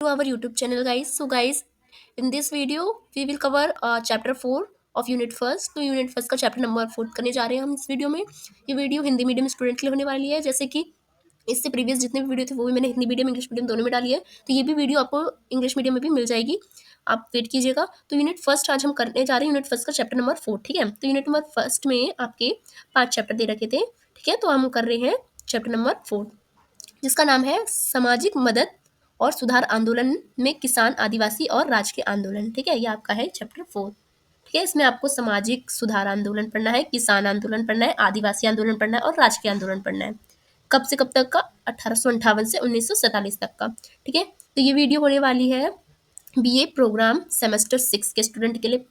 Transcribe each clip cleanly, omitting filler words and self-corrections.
To our YouTube channel, guys. So, guys, in this video, we will cover chapter 4 of unit first. तो unit first का chapter number 4 करने जा रहे हैं हम इस वीडियो में। ये वीडियो हिंदी मीडियम स्टूडेंट के लिए होने वाली है, जैसे कि इससे प्रीवियस जितने भी वीडियो थे वो भी मैंने हिंदी मीडियम इंग्लिश मीडियम दोनों में डाली है। तो ये भी वीडियो आपको इंग्लिश मीडियम में भी मिल जाएगी, आप वेट कीजिएगा। तो यूनिट फर्स्ट आज हम करने जा रहे हैं, यूनिट फर्स्ट का चैप्टर नंबर 4। ठीक है, तो यूनिट नंबर फर्स्ट में आपके 5 चैप्टर दे रखे थे। ठीक है, तो हम कर रहे हैं चैप्टर नंबर 4, जिसका नाम है सामाजिक मदद और सुधार आंदोलन में किसान, आदिवासी और राजकीय आंदोलन। ठीक है, ये आपका है चैप्टर 4। ठीक है, इसमें आपको सामाजिक सुधार आंदोलन पढ़ना है, किसान आंदोलन पढ़ना है, आदिवासी आंदोलन पढ़ना है और राजकीय आंदोलन पढ़ना है। कब से कब तक का? 1858 से 1947 तक का। ठीक है, तो ये वीडियो होने वाली है बीए प्रोग्राम सेमेस्टर 6 के स्टूडेंट के लिए,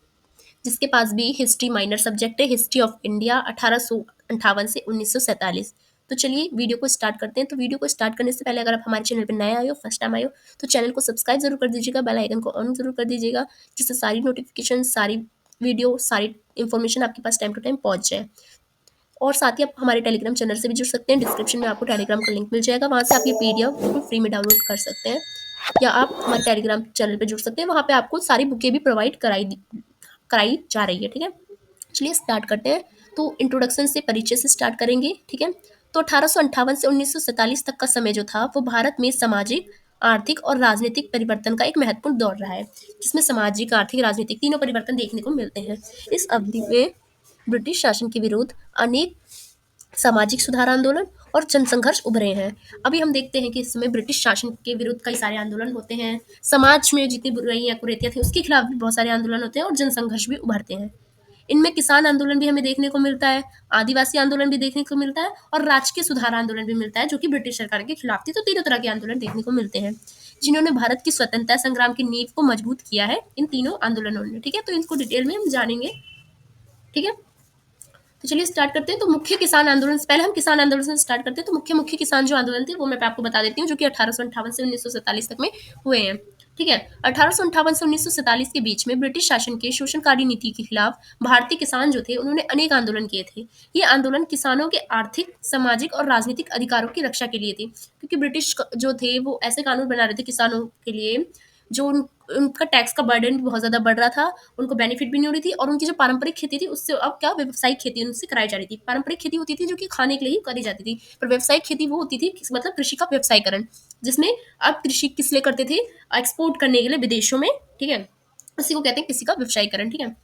जिसके पास भी हिस्ट्री माइनर सब्जेक्ट है, हिस्ट्री ऑफ इंडिया 1858 से 1947। तो चलिए वीडियो को स्टार्ट करते हैं। तो वीडियो को स्टार्ट करने से पहले अगर आप हमारे चैनल पर नए आए हो, फर्स्ट टाइम आए हो, तो चैनल को सब्सक्राइब जरूर कर दीजिएगा, बेल आइकन को ऑन जरूर कर दीजिएगा, जिससे सारी नोटिफिकेशन, सारी वीडियो, सारी इन्फॉर्मेशन आपके पास टाइम टू टाइम पहुंच जाए। और साथ ही आप हमारे टेलीग्राम चैनल से भी जुड़ सकते हैं। डिस्क्रिप्शन में आपको टेलीग्राम का लिंक मिल जाएगा, वहाँ से आप ये PDF फ्री में डाउनलोड कर सकते हैं, या आप हमारे टेलीग्राम चैनल पे जुड़ सकते हैं, वहाँ पे आपको सारी बुकें भी प्रोवाइड कराई जा रही है। ठीक है, चलिए स्टार्ट करते हैं। तो इंट्रोडक्शन से, परिचय से स्टार्ट करेंगे। ठीक है, तो 1858 से 1947 तक का समय जो था वो भारत में सामाजिक, आर्थिक और राजनीतिक परिवर्तन का एक महत्वपूर्ण दौर रहा है, जिसमें सामाजिक, आर्थिक, राजनीतिक तीनों परिवर्तन देखने को मिलते हैं। इस अवधि में ब्रिटिश शासन के विरुद्ध अनेक सामाजिक सुधार आंदोलन और जनसंघर्ष उभरे हैं। अभी हम देखते हैं कि इस समय ब्रिटिश शासन के विरुद्ध कई सारे आंदोलन होते हैं, समाज में जितनी बुराइयां कुरीतियां थी उसके खिलाफ भी बहुत सारे आंदोलन होते हैं और जनसंघर्ष भी उभरते हैं। इनमें किसान आंदोलन भी हमें देखने को मिलता है, आदिवासी आंदोलन भी देखने को मिलता है और राजकीय सुधार आंदोलन भी मिलता है, जो कि ब्रिटिश सरकार के खिलाफ थी। तो तीनों तरह के आंदोलन देखने को मिलते हैं, जिन्होंने भारत की स्वतंत्रता संग्राम की नींव को मजबूत किया है, इन तीनों आंदोलनों ने। ठीक है, तो इनको डिटेल में हम जानेंगे। ठीक है, तो चलिए स्टार्ट करते हैं। तो मुख्य किसान आंदोलन से पहले हम किसान आंदोलन से स्टार्ट करते हैं। तो मुख्य मुख्य किसान जो आंदोलन थे वो मैं आपको बता देती हूँ, जो कि 1858 से 1947 तक में हुए हैं। ठीक है, 1858 से 1947 के बीच में ब्रिटिश शासन के शोषणकारी नीति के खिलाफ भारतीय किसान जो थे उन्होंने अनेक आंदोलन किए थे। ये आंदोलन किसानों के आर्थिक, सामाजिक और राजनीतिक अधिकारों की रक्षा के लिए थे, क्योंकि ब्रिटिश जो थे वो ऐसे कानून बना रहे थे किसानों के लिए, जो उनका टैक्स का बर्डन भी बहुत ज़्यादा बढ़ रहा था, उनको बेनिफिट भी नहीं हो रही थी, और उनकी जो पारंपरिक खेती थी उससे अब क्या व्यावसायिक खेती उनसे कराई जा रही थी। पारंपरिक खेती होती थी जो कि खाने के लिए ही करी जाती थी, पर व्यावसायिक खेती वो होती थी मतलब कृषि का व्यवसायीकरण, जिसमें अब कृषि किस लिए करते थे? एक्सपोर्ट करने के लिए विदेशों में। ठीक है, उसी को कहते हैं कृषि का व्यवसायीकरण। ठीक है,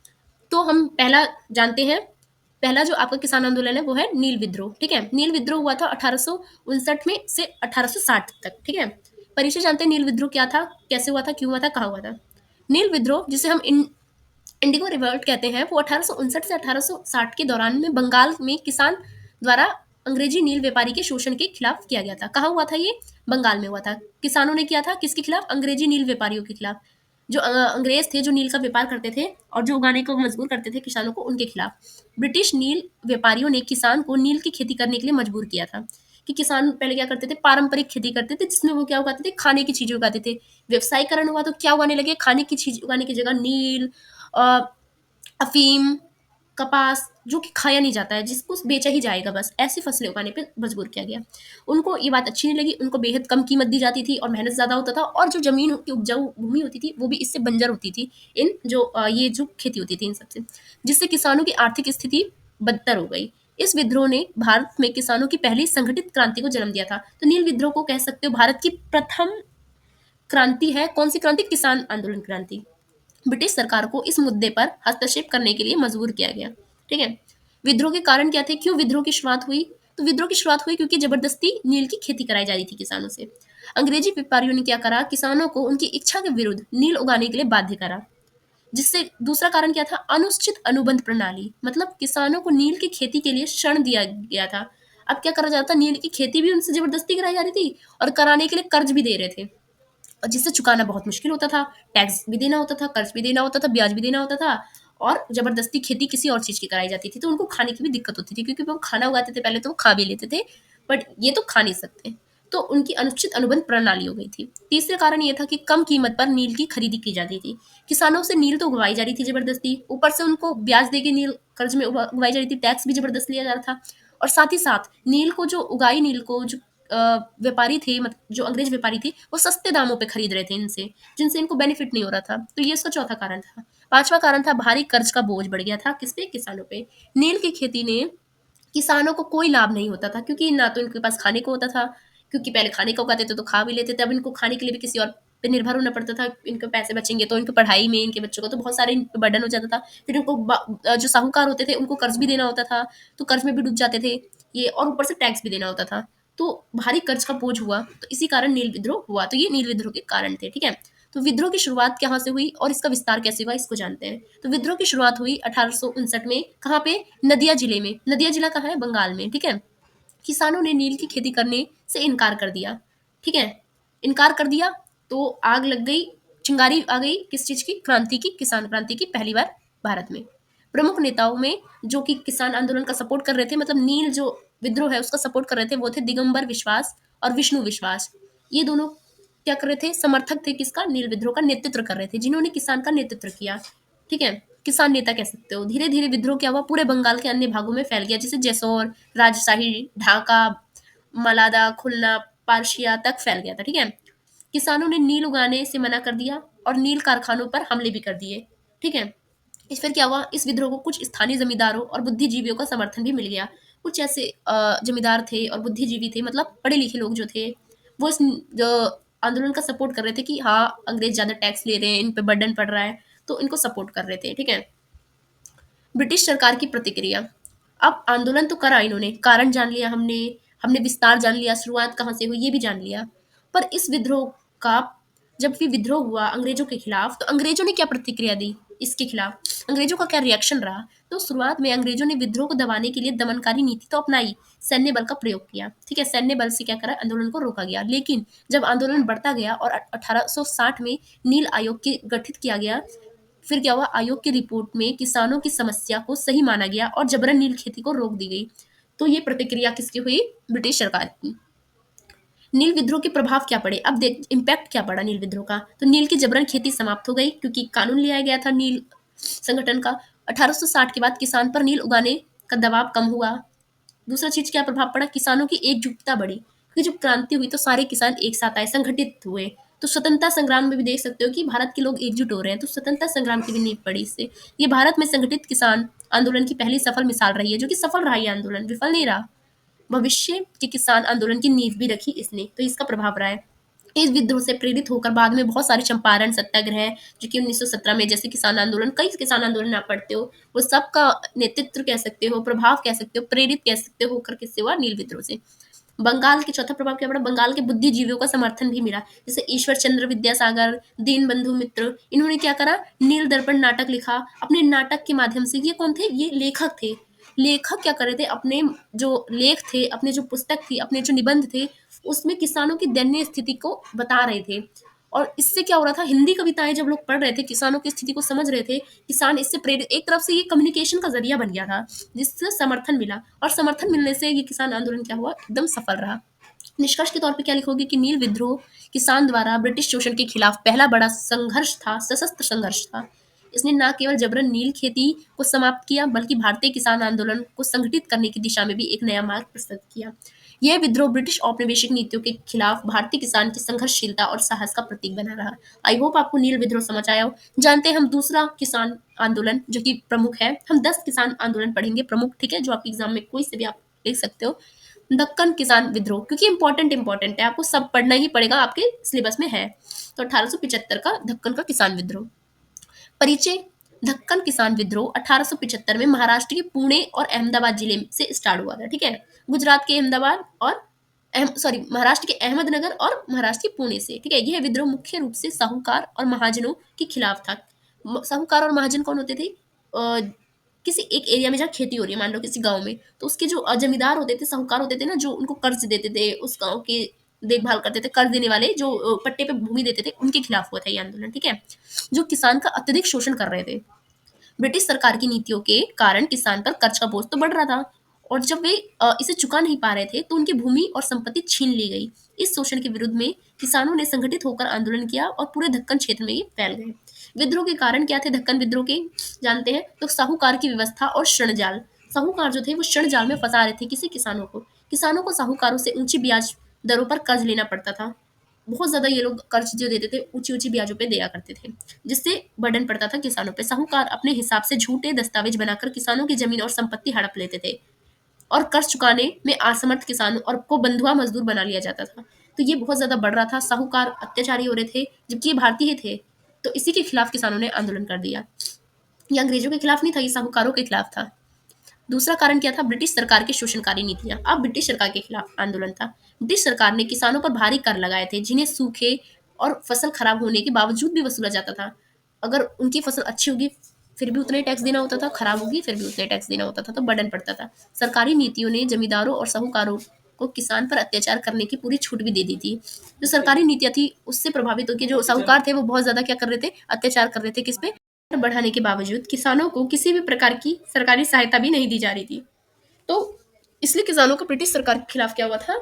तो हम पहला जानते हैं, पहला जो आपका किसान आंदोलन है वो है नील विद्रोह। ठीक है, नील विद्रोह हुआ था 1859 में से 1860 तक। ठीक है, परिचय जानते हैं नील विद्रोह क्या था, कैसे हुआ था, क्यों हुआ था, कहाँ हुआ था। नील विद्रोह, जिसे हम इंडिगो रिवोल्ट कहते हैं, वो 1859 से 1860 के दौरान में बंगाल में किसान द्वारा अंग्रेजी नील व्यापारी के शोषण के खिलाफ किया गया था। कहाँ हुआ था ये? बंगाल में हुआ था। किसानों ने किया था किसके खिलाफ? अंग्रेजी नील व्यापारियों के खिलाफ, जो अंग्रेज थे, जो नील का व्यापार करते थे और जो उगाने को मजबूर करते थे किसानों को, उनके खिलाफ ब्रिटिश नील व्यापारियों ने किसान को नील की खेती करने के लिए मजबूर किया था। कि किसान पहले क्या करते थे? पारंपरिक खेती करते थे, जिसमें वो क्या उगाते थे? खाने की चीजें उगाते थे। व्यवसायीकरण हुआ तो क्या उगाने लगे? खाने की चीज उगाने की जगह नील, अ, अफीम, कपास, जो कि खाया नहीं जाता है, जिसको बेचा ही जाएगा, बस ऐसी फसलें उगाने पे मजबूर किया गया। उनको ये बात अच्छी नहीं लगी, उनको बेहद कम कीमत दी जाती थी और मेहनत ज़्यादा होता था, और जो ज़मीन की उपजाऊ भूमि होती थी वो भी इससे बंजर होती थी, इन जो ये जो खेती होती थी इन सबसे, जिससे किसानों की आर्थिक स्थिति बदतर हो गई। इस विद्रोह ने भारत में किसानों की पहली संगठित क्रांति को जन्म दिया था। तो नील विद्रोह को कह सकते हो भारत की प्रथम क्रांति है। कौन सी क्रांति? किसान आंदोलन क्रांति। ब्रिटिश सरकार को इस मुद्दे पर हस्तक्षेप करने के लिए मजबूर किया गया। ठीक है, विद्रोह के कारण क्या थे? क्यों विद्रोह की शुरुआत हुई? तो विद्रोह की शुरुआत हुई क्योंकि जबरदस्ती नील की खेती कराई जा रही थी किसानों से। अंग्रेजी व्यापारियों ने क्या करा? किसानों को उनकी इच्छा के विरुद्ध नील उगाने के लिए बाध्य करा। जिससे दूसरा कारण क्या था? अनुचित अनुबंध प्रणाली, मतलब किसानों को नील की खेती के लिए ऋण दिया गया था। अब क्या करा जाता? नील की खेती भी उनसे जबरदस्ती कराई जा रही थी और कराने के लिए कर्ज भी दे रहे थे, और जिससे चुकाना बहुत मुश्किल होता था। टैक्स भी देना होता था, कर्ज भी देना होता था, ब्याज भी देना होता था, और जबरदस्ती खेती किसी और चीज की कराई जाती थी, तो उनको खाने की भी दिक्कत होती थी, क्योंकि वो खाना उगाते थे पहले तो वो खा भी लेते थे, बट ये तो खा नहीं सकते। तो उनकी अनुचित अनुबंध प्रणाली हो गई थी। तीसरा कारण ये था कि कम कीमत पर नील की खरीदी की जाती थी। किसानों से नील तो उगवाई जा रही थी जबरदस्ती, ऊपर से उनको ब्याज देके नील कर्ज में उगवाई जा रही थी, टैक्स भी जबरदस्त लिया जा रहा था, और साथ ही साथ नील को जो व्यापारी थे, जो अंग्रेज व्यापारी थे, वो सस्ते दामों पे खरीद रहे थे इनसे, जिनसे इनको बेनिफिट नहीं हो रहा था। तो ये इसका चौथा कारण था। पांचवा कारण था भारी कर्ज का बोझ बढ़ गया था, किस पे? किसानों पे। नील की खेती ने किसानों को कोई लाभ नहीं होता था, क्योंकि ना तो इनके पास खाने को होता था, क्योंकि पहले खाने को उगाते थे तो खा भी लेते थे, अब इनको खाने के लिए भी किसी और पे निर्भर होना पड़ता था। इनके पैसे बचेंगे तो इनकी पढ़ाई में, इनके बच्चों को तो बहुत सारे इन पे बर्डन हो जाता था। फिर इनको जो साहूकार होते थे उनको कर्ज भी देना होता था, तो कर्ज में भी डूब जाते थे ये, और ऊपर से टैक्स भी देना होता था। तो भारी कर्ज का बोझ हुआ, तो इसी कारण नील विद्रोह हुआ। तो ये नील विद्रोह के कारण थे, ठीक है। तो विद्रोह की शुरुआत कहाँ से हुई और इसका विस्तार कैसे हुआ, इसको जानते हैं। तो विद्रोह की शुरुआत हुई 1859 में, कहाँ पे? नदिया जिले में। नदिया जिला कहाँ है? बंगाल में, ठीक है। किसानों ने नील की खेती करने से इनकार कर दिया, ठीक है। इनकार कर दिया तो आग लग गई, चिंगारी आ गई किस चीज की? क्रांति की, किसान क्रांति की, पहली बार भारत में। प्रमुख नेताओं में जो कि किसान आंदोलन का सपोर्ट कर रहे थे, मतलब नील जो विद्रोह है उसका सपोर्ट कर रहे थे, वो थे दिगंबर विश्वास और विष्णु विश्वास। ये दोनों क्या कर रहे थे? समर्थक थे किसका? नील विद्रोह का नेतृत्व कर रहे थे, जिन्होंने किसान का नेतृत्व किया, ठीक है। किसान नेता कह सकते हो। धीरे धीरे विद्रोह क्या हुआ? पूरे बंगाल के अन्य भागों में फैल गया, जैसे जैसोर, राजशाही, ढाका, मलादा, खुलना, पारसिया तक फैल गया था, ठीक है। किसानों ने नील उगाने से मना कर दिया और नील कारखानों पर हमले भी कर दिए, ठीक है। इस फिर क्या हुआ? इस विद्रोह को कुछ स्थानीय जमींदारों और बुद्धिजीवियों का समर्थन भी मिल गया। कुछ ऐसे जमींदार थे और बुद्धिजीवी थे, मतलब पढ़े लिखे लोग जो थे, वो इस जो आंदोलन का सपोर्ट कर रहे थे कि हाँ अंग्रेज ज्यादा टैक्स ले रहे हैं, इन पे बर्डन पड़ रहा है, तो इनको सपोर्ट कर रहे थे, ठीक है। ब्रिटिश सरकार की प्रतिक्रिया। अब आंदोलन तो करा इन्होंने, कारण जान लिया हमने, हमने विस्तार जान लिया, शुरुआत कहाँ से हुई ये भी जान लिया। पर इस विद्रोह का, जब भी विद्रोह हुआ अंग्रेजों के खिलाफ, तो अंग्रेजों ने क्या प्रतिक्रिया दी इसके खिलाफ? अंग्रेजों का क्या रिएक्शन रहा? तो शुरुआत में अंग्रेजों ने विद्रोह को दबाने के लिए दमनकारी नीति तो अपनाई, सैन्य बल का प्रयोग किया, ठीक है। सैन्य बल से क्या करा? आंदोलन को रोका गया। लेकिन जब आंदोलन बढ़ता गया और 1860 में नील आयोग के गठित किया गया, फिर क्या हुआ? आयोग की रिपोर्ट में किसानों की समस्या को सही माना गया और जबरन नील खेती को रोक दी गई। तो ये प्रतिक्रिया किसकी हुई? ब्रिटिश सरकार की। नील विद्रोह के प्रभाव क्या पड़े? अब देख इम्पैक्ट क्या पड़ा नील विद्रोह का। तो नील की जबरन खेती समाप्त हो गई, क्योंकि कानून ले आया गया था नील संगठन का। 1860 के बाद किसान पर नील उगाने का दबाव कम हुआ। दूसरा चीज क्या प्रभाव पड़ा? किसानों की एकजुटता बढ़ी, क्योंकि जब क्रांति हुई तो सारे किसान एक साथ आए, संगठित हुए। तो स्वतंत्रता संग्राम में भी देख सकते हो कि भारत के लोग एकजुट हो रहे हैं, तो स्वतंत्रता संग्राम की भी नींव पड़ी इससे। ये भारत में संगठित किसान आंदोलन की पहली सफल मिसाल रही है, जो कि सफल रहा, ये आंदोलन विफल नहीं रहा। भविष्य के किसान आंदोलन की नींव भी रखी इसने, तो इसका प्रभाव रहा है। इस विद्रोह से प्रेरित होकर बाद में बहुत सारे चंपारण सत्याग्रह, जो कि 1917 में, जैसे किसान आंदोलन, कई किसान आंदोलन आप पढ़ते हो, वो सबका नेतृत्व कह सकते हो, प्रभाव कह सकते हो, प्रेरित कह सकते हो होकर किससे हुआ? नील विद्रोह से। बंगाल के चौथा प्रभाव क्या पड़ा? बंगाल के बुद्धिजीवियों का समर्थन भी मिला, जैसे ईश्वर चंद्र विद्यासागर, दीन बंधु मित्र। इन्होंने क्या करा? नील दर्पण नाटक लिखा। अपने नाटक के माध्यम से, ये कौन थे? ये लेखक थे। लेखक क्या कर रहे थे? अपने जो लेख थे, अपने जो पुस्तक थी, अपने जो निबंध थे, उसमें किसानों की दयनीय स्थिति को बता रहे थे। और इससे क्या हो रहा था? हिंदी कविताएं जब लोग पढ़ रहे थे, किसानों की स्थिति को समझ रहे थे, किसान इससे प्रेरित, एक तरफ से ये कम्युनिकेशन का जरिया बन गया था, जिससे समर्थन मिला, और समर्थन मिलने से ये किसान आंदोलन क्या हुआ? एकदम सफल रहा। निष्कर्ष के तौर पे क्या लिखोगे? कि नील विद्रोह किसान द्वारा ब्रिटिश शोषण के खिलाफ पहला बड़ा संघर्ष था, सशस्त्र संघर्ष था। इसने न केवल जबरन नील खेती को समाप्त किया, बल्कि भारतीय किसान आंदोलन को संगठित करने की दिशा में भी एक नया मार्ग प्रस्तुत किया। यह विद्रोह ब्रिटिश औपनिवेशिक नीतियों के खिलाफ भारतीय किसान की संघर्षशीलता और साहस का प्रतीक बना रहा। आई होप आपको नील विद्रोह समझ आया हो। जानते हैं हम दूसरा किसान आंदोलन जो कि प्रमुख है। हम 10 किसान आंदोलन पढ़ेंगे प्रमुख, ठीक है, जो आपके एग्जाम में कोई से भी आप लिख सकते हो। दक्कन किसान विद्रोह, क्योंकि इंपॉर्टेंट है, आपको सब पढ़ना ही पड़ेगा, आपके सिलेबस में है। तो 1875 का दक्कन का किसान विद्रोह। परिचय। दक्कन किसान विद्रोह 1875 में महाराष्ट्र के पुणे और अहमदाबाद जिले से स्टार्ट हुआ था, ठीक है। गुजरात के अहमदाबाद और महाराष्ट्र के अहमदनगर और महाराष्ट्र के पुणे से, ठीक है। यह विद्रोह मुख्य रूप से साहूकार और महाजनों के खिलाफ था। साहूकार और महाजन कौन होते थे? किसी एक एरिया में जहाँ खेती हो रही है, मान लो किसी गांव में, तो उसके जो जमींदार होते थे, साहूकार होते थे ना, जो उनको कर्ज देते थे, उस गांव के देखभाल करते थे, कर्ज देने वाले जो पट्टे पे भूमि देते थे, उनके खिलाफ हुआ था ये आंदोलन, ठीक है। जो किसान का अत्यधिक शोषण कर रहे थे। ब्रिटिश सरकार की नीतियों के कारण किसान पर कर्ज का बोझ तो बढ़ रहा था, और जब वे इसे चुका नहीं पा रहे थे, तो उनकी भूमि और संपत्ति छीन ली गई। इस शोषण के विरुद्ध में किसानों ने संगठित होकर आंदोलन किया और पूरे दक्कन क्षेत्र में ये फैल गए। विद्रोह के कारण क्या थे दक्कन विद्रोह के? जानते हैं। तो साहूकार की व्यवस्था और ऋण जाल। साहूकार जो थे वो ऋण जाल में फंसा रहे थे किसी किसानों को। किसानों को साहूकारों से ऊंची ब्याज दरों पर कर्ज लेना पड़ता था। बहुत ज्यादा ये लोग कर्ज जो देते थे ऊंची ऊंची ब्याजों पे दिया करते थे, जिससे बर्डन पड़ता था किसानों पे। साहूकार अपने हिसाब से झूठे दस्तावेज बनाकर किसानों की जमीन और संपत्ति हड़प लेते थे, और कर्ज चुकाने में असमर्थ किसानों और को बंधुआ मजदूर बना लिया जाता था। तो ये बहुत ज्यादा बढ़ रहा था, साहूकार अत्याचारी हो रहे थे जबकि ये भारतीय थे। तो इसी के खिलाफ किसानों ने आंदोलन कर दिया। ये अंग्रेजों के खिलाफ नहीं था, ये साहूकारों के खिलाफ था। दूसरा कारण क्या था? ब्रिटिश सरकार की शोषणकारी नीतियां। अब ब्रिटिश सरकार के खिलाफ आंदोलन था। ब्रिटिश सरकार ने किसानों पर भारी कर लगाए थे, जिन्हें सूखे और फसल खराब होने के बावजूद भी वसूला जाता था। अगर उनकी फसल अच्छी होगी फिर भी उतना ही टैक्स देना होता था, खराब होगी फिर भी उतना ही टैक्स देना होता था, तो बर्डन पड़ता था। सरकारी नीतियों ने जमींदारों और साहूकारों को किसान पर अत्याचार करने की पूरी छूट भी दे दी थी। जो सरकारी नीतियां थी उससे प्रभावित होकर जो साहूकार थे वो बहुत ज्यादा क्या कर रहे थे? अत्याचार कर रहे थे। किस पे? बढ़ाने के बावजूद किसानों को किसी भी प्रकार की सरकारी सहायता भी नहीं दी जा रही थी। तो इसलिए किसानों का ब्रिटिश सरकार के खिलाफ क्या हुआ था?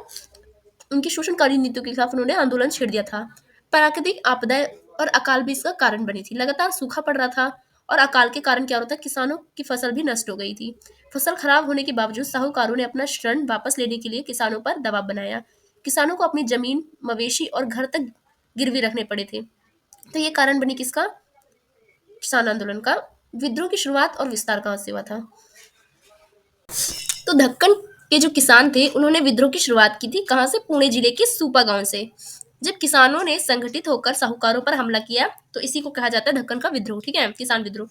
उनकी शोषणकारी नीतियों के खिलाफ उन्होंने आंदोलन छेड़ दिया था। प्राकृतिक आपदाएं और अकाल भी इसका कारण बनी थी। लगातार सूखा पड़ रहा था और अकाल के कारण क्या होता था? किसानों की फसल भी नष्ट हो गई थी। फसल खराब होने के बावजूद साहूकारों ने अपना ऋण वापस लेने के लिए किसानों पर दबाव बनाया। किसानों को अपनी जमीन, मवेशी और घर तक गिरवी रखने पड़े थे। तो ये कारण बनी किसका? किसान आंदोलन का। विद्रोह की शुरुआत और विस्तार कहाँ से हुआ था? तो दक्कन के जो किसान थे उन्होंने विद्रोह की शुरुआत की थी। कहाँ से? पुणे जिले के सूपा गांव से। जब किसानों ने संगठित होकर साहूकारों पर हमला किया तो इसी को कहा जाता है दक्कन का विद्रोह। ठीक है, किसान विद्रोह।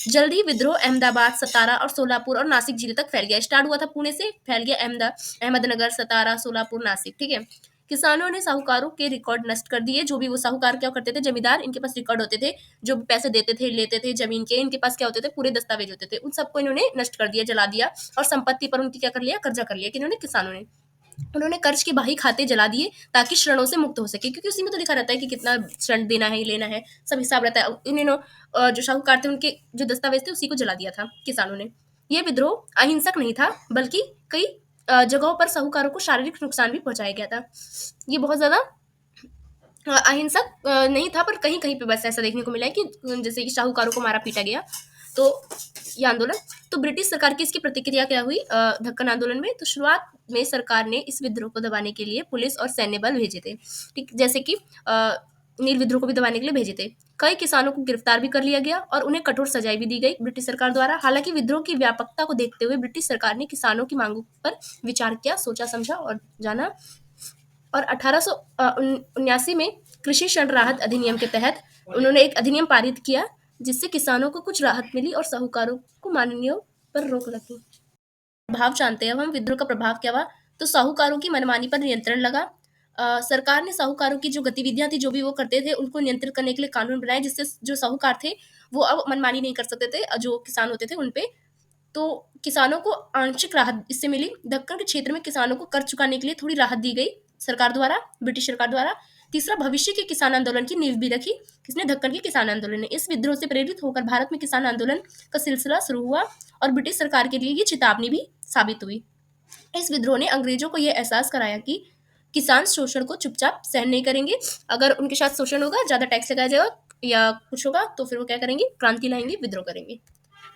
जल्दी विद्रोह अहमदाबाद, सतारा और सोलापुर और नासिक जिले तक फैल गया। स्टार्ट हुआ था पुणे से, फैल गया अहमदनगर, सतारा, सोलापुर, नासिक। ठीक है। किसानों ने साहूकारों के रिकॉर्ड नष्ट कर दिए। जो भी वो साहूकार क्या करते थे? जमींदार, इनके पास रिकॉर्ड होते थे, जो भी पैसे देते थे लेते थे जमीन के, इनके पास क्या होते थे? पूरे दस्तावेज होते थे। उन सबको इन्होंने नष्ट कर दिया, जला दिया, और संपत्ति पर उनकी क्या कर लिया? कब्जा कर लिया। किन्होंने? किसानों ने। उन्होंने कर्ज के बही खाते जला दिए ताकि ऋणों से मुक्त हो सके, क्योंकि उसी में तो लिखा रहता है कि कितना ऋण देना है, लेना है, सब हिसाब रहता है। इन्होंने जो साहूकार थे उनके जो दस्तावेज थे उसी को जला दिया था किसानों ने। यह विद्रोह अहिंसक नहीं था, बल्कि कई जगहों पर साहूकारों को शारीरिक नुकसान भी पहुंचाया गया था। ये बहुत ज्यादा अहिंसक नहीं था, पर कहीं कहीं पे बस ऐसा देखने को मिला है कि जैसे कि साहूकारों को मारा पीटा गया। तो ये आंदोलन, तो ब्रिटिश सरकार की इसकी प्रतिक्रिया क्या हुई दक्कन आंदोलन में? तो शुरुआत में सरकार ने इस विद्रोह को दबाने के लिए पुलिस और सैन्य बल भेजे थे। ठीक, जैसे कि नील विद्रोह को भी दबाने के लिए भेजे थे। कई किसानों को गिरफ्तार भी कर लिया गया और उन्हें कठोर सजाएं भी दी गई ब्रिटिश सरकार द्वारा। हालांकि विद्रोह की व्यापकता को देखते हुए ब्रिटिश सरकार ने किसानों की मांगों पर विचार किया, सोचा समझा और जाना, और 1879 में कृषि ऋण राहत अधिनियम के तहत उन्होंने एक अधिनियम पारित किया, जिससे किसानों को कुछ राहत मिली और साहूकारों को माननीयों पर रोक लगी। प्रभाव जानते हैं अब हम, विद्रोह का प्रभाव क्या हुआ? तो साहूकारों की मनमानी पर नियंत्रण लगा। सरकार ने साहूकारों की जो गतिविधियां थी, जो भी वो करते थे, उनको नियंत्रित करने के लिए कानून बनाए, जिससे जो साहूकार थे वो अब मनमानी नहीं कर सकते थे जो किसान होते थे उनपे। तो किसानों को आंशिक राहत इससे मिली। दक्कन के क्षेत्र में किसानों को कर्ज चुकाने के लिए थोड़ी राहत दी गई सरकार द्वारा, ब्रिटिश सरकार द्वारा। तीसरा, भविष्य के किसान आंदोलन की नींव भी रखी। किसने? दक्कन के किसान आंदोलन ने। इस विद्रोह से प्रेरित होकर भारत में किसान आंदोलन का सिलसिला शुरू हुआ और ब्रिटिश सरकार के लिए ये चेतावनी भी साबित हुई। इस विद्रोह ने अंग्रेजों को यह एहसास कराया कि किसान शोषण को चुपचाप सहन नहीं करेंगे। अगर उनके साथ शोषण होगा, ज्यादा टैक्स लगाया जाएगा या कुछ होगा, तो फिर वो क्या करेंगे? क्रांति लाएंगे, विद्रोह करेंगे।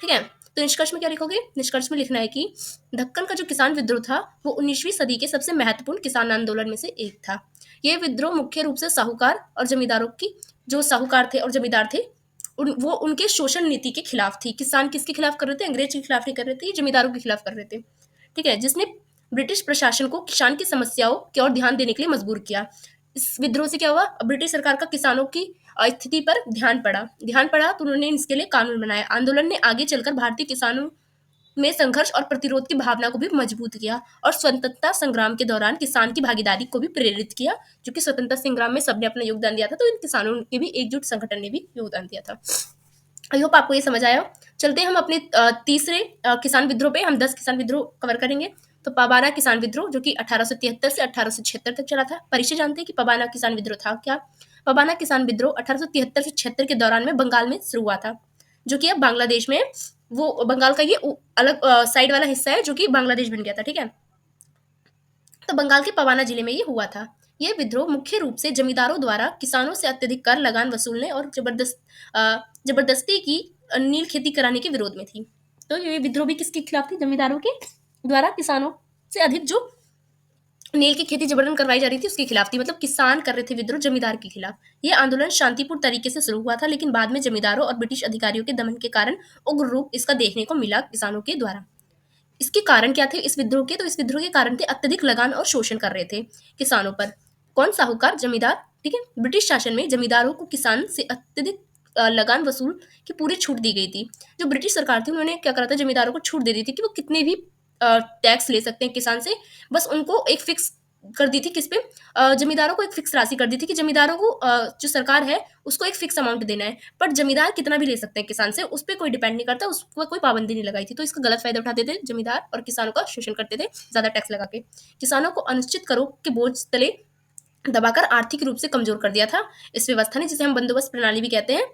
ठीक है। तो निष्कर्ष में क्या लिखोगे? निष्कर्ष में लिखना है कि दक्कन का जो किसान विद्रोह था वो 19वीं सदी के सबसे महत्वपूर्ण किसान आंदोलन में से एक था। यह विद्रोह मुख्य रूप से साहूकार और जमींदारों की, जो साहूकार थे और जमींदार थे, वो उनके शोषण नीति के खिलाफ थी। किसान किसके खिलाफ कर रहे थे? अंग्रेज के खिलाफ नहीं कर रहे थे, जमींदारों के खिलाफ कर रहे थे। ठीक है, जिसने ब्रिटिश प्रशासन को किसान की समस्याओं की ओर ध्यान देने के लिए मजबूर किया। इस विद्रोह से क्या हुआ? ब्रिटिश सरकार का किसानों की स्थिति पर ध्यान पड़ा तो उन्होंने इसके लिए कानून बनाया। आंदोलन ने आगे चलकर भारतीय किसानों में संघर्ष और प्रतिरोध की भावना को भी मजबूत किया और स्वतंत्रता संग्राम के दौरान किसान की भागीदारी को भी प्रेरित किया। जो कि स्वतंत्रता संग्राम में सबने अपना योगदान दिया था, तो इन किसानों के भी एकजुट संगठन ने भी योगदान दिया था। आई होप आपको ये समझ आया। चलते हैं हम अपने तीसरे किसान विद्रोह पे। हम 10 किसान विद्रोह कवर करेंगे। तो पबाना किसान विद्रोह, जो कि 1873 से 1876 तक चला था। परिचय जानते हैं कि पबाना किसान विद्रोह था क्या? पबाना किसान विद्रोह 1873 से 76 के दौरान में बंगाल में शुरू हुआ था, जो कि अब बांग्लादेश में, वो बंगाल का ये अलग साइड वाला हिस्सा है जो कि बांग्लादेश बन गया था। ठीक है, तो बंगाल के पबाना जिले में ये हुआ था। यह विद्रोह मुख्य रूप से जमींदारों द्वारा किसानों से अत्यधिक कर लगान वसूलने और जबरदस्ती की नील खेती कराने के विरोध में थी। तो ये विद्रोह भी किसके खिलाफ थी? जमींदारों के द्वारा किसानों से अधिक जो नील की खेती जबरन करवाई जा रही थी उसके खिलाफ थी, मतलब किसान कर रहे थे विद्रोह जमींदार के खिलाफ। ये आंदोलन शांतिपूर्ण तरीके से शुरू हुआ था, लेकिन बाद में जमींदारों और ब्रिटिश अधिकारियों के दमन के कारण उग्र रूप इसका देखने को मिला किसानों के द्वारा। इसके कारण क्या थे इस विद्रोह के? तो इस विद्रोह के कारण थे अत्यधिक लगान और शोषण कर रहे थे किसानों पर। कौन? साहूकार, जमींदार। ठीक है, ब्रिटिश शासन में जमींदारों को किसान से अत्यधिक लगान वसूल की पूरी छूट दी गई थी। जो ब्रिटिश सरकार थी उन्होंने क्या करा था, जमींदारों को छूट दे दी थी कि वो कितने भी टैक्स ले सकते हैं किसान से। बस उनको एक फिक्स कर दी थी किस पे, जमींदारों को एक फिक्स राशि कर दी थी कि जमींदारों को जो सरकार है उसको एक फिक्स अमाउंट देना है, बट जमींदार कितना भी ले सकते हैं किसान से, उस पर कोई डिपेंड नहीं करता, उस पर कोई पाबंदी नहीं लगाई थी। तो इसका गलत फायदा उठाते थे जमींदार और किसानों का शोषण करते थे ज्यादा टैक्स लगा के। किसानों को अनिश्चित करों के बोझ तले दबाकर आर्थिक रूप से कमजोर कर दिया था इस व्यवस्था ने, जिसे हम बंदोबस्त प्रणाली भी कहते हैं।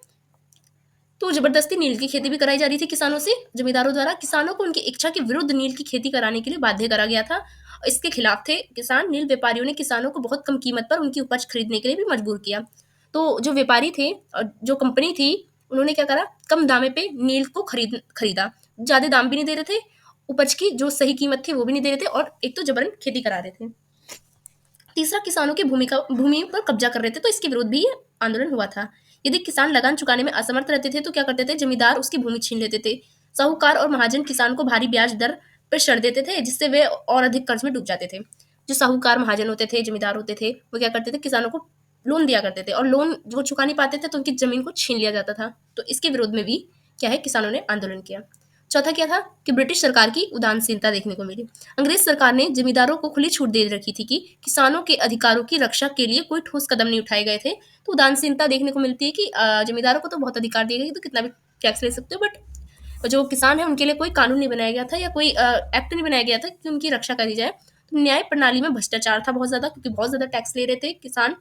तो जबरदस्ती नील की खेती भी कराई जा रही थी किसानों से जमींदारों द्वारा। किसानों को उनकी इच्छा के विरुद्ध नील की खेती कराने के लिए बाध्य करा गया था। इसके खिलाफ थे किसान। नील व्यापारियों ने किसानों को बहुत कम कीमत पर उनकी उपज खरीदने के लिए भी मजबूर किया। तो जो व्यापारी थे, जो कंपनी थी, उन्होंने क्या करा, कम दामे पे नील को खरीदा। ज्यादा दाम भी नहीं दे रहे थे, उपज की जो सही कीमत थी वो भी नहीं दे रहे थे, और एक तो जबरन खेती करा रहे थे। तीसरा, किसानों की भूमि पर कब्जा कर रहे थे, तो इसके विरोध भी ये आंदोलन हुआ था। यदि किसान लगान चुकाने में असमर्थ रहते थे तो क्या करते थे, जमींदार उसकी भूमि छीन लेते थे। साहूकार और महाजन किसान को भारी ब्याज दर पर ऋण देते थे, जिससे वे और अधिक कर्ज में डूब जाते थे। जो साहूकार महाजन होते थे, जमींदार होते थे, वो क्या करते थे, किसानों को लोन दिया करते थे, और लोन जो चुका नहीं पाते थे तो उनकी जमीन को छीन लिया जाता था। तो इसके विरोध में भी क्या है, किसानों ने आंदोलन किया। चौथा क्या था कि ब्रिटिश सरकार की उदासीनता देखने को मिली। अंग्रेज सरकार ने जमींदारों को खुली छूट दे रखी थी कि किसानों के अधिकारों की रक्षा के लिए कोई ठोस कदम नहीं उठाए गए थे। तो उदासीनता देखने को मिलती है कि जमींदारों को तो बहुत अधिकार दिए गए, तो कितना भी टैक्स ले सकते हो, बट जो किसान है उनके लिए कोई कानून नहीं बनाया गया था, या कोई एक्ट नहीं बनाया गया था कि उनकी रक्षा करी जाए। तो न्याय प्रणाली में भ्रष्टाचार था बहुत ज्यादा, क्योंकि बहुत ज्यादा टैक्स ले रहे थे किसान,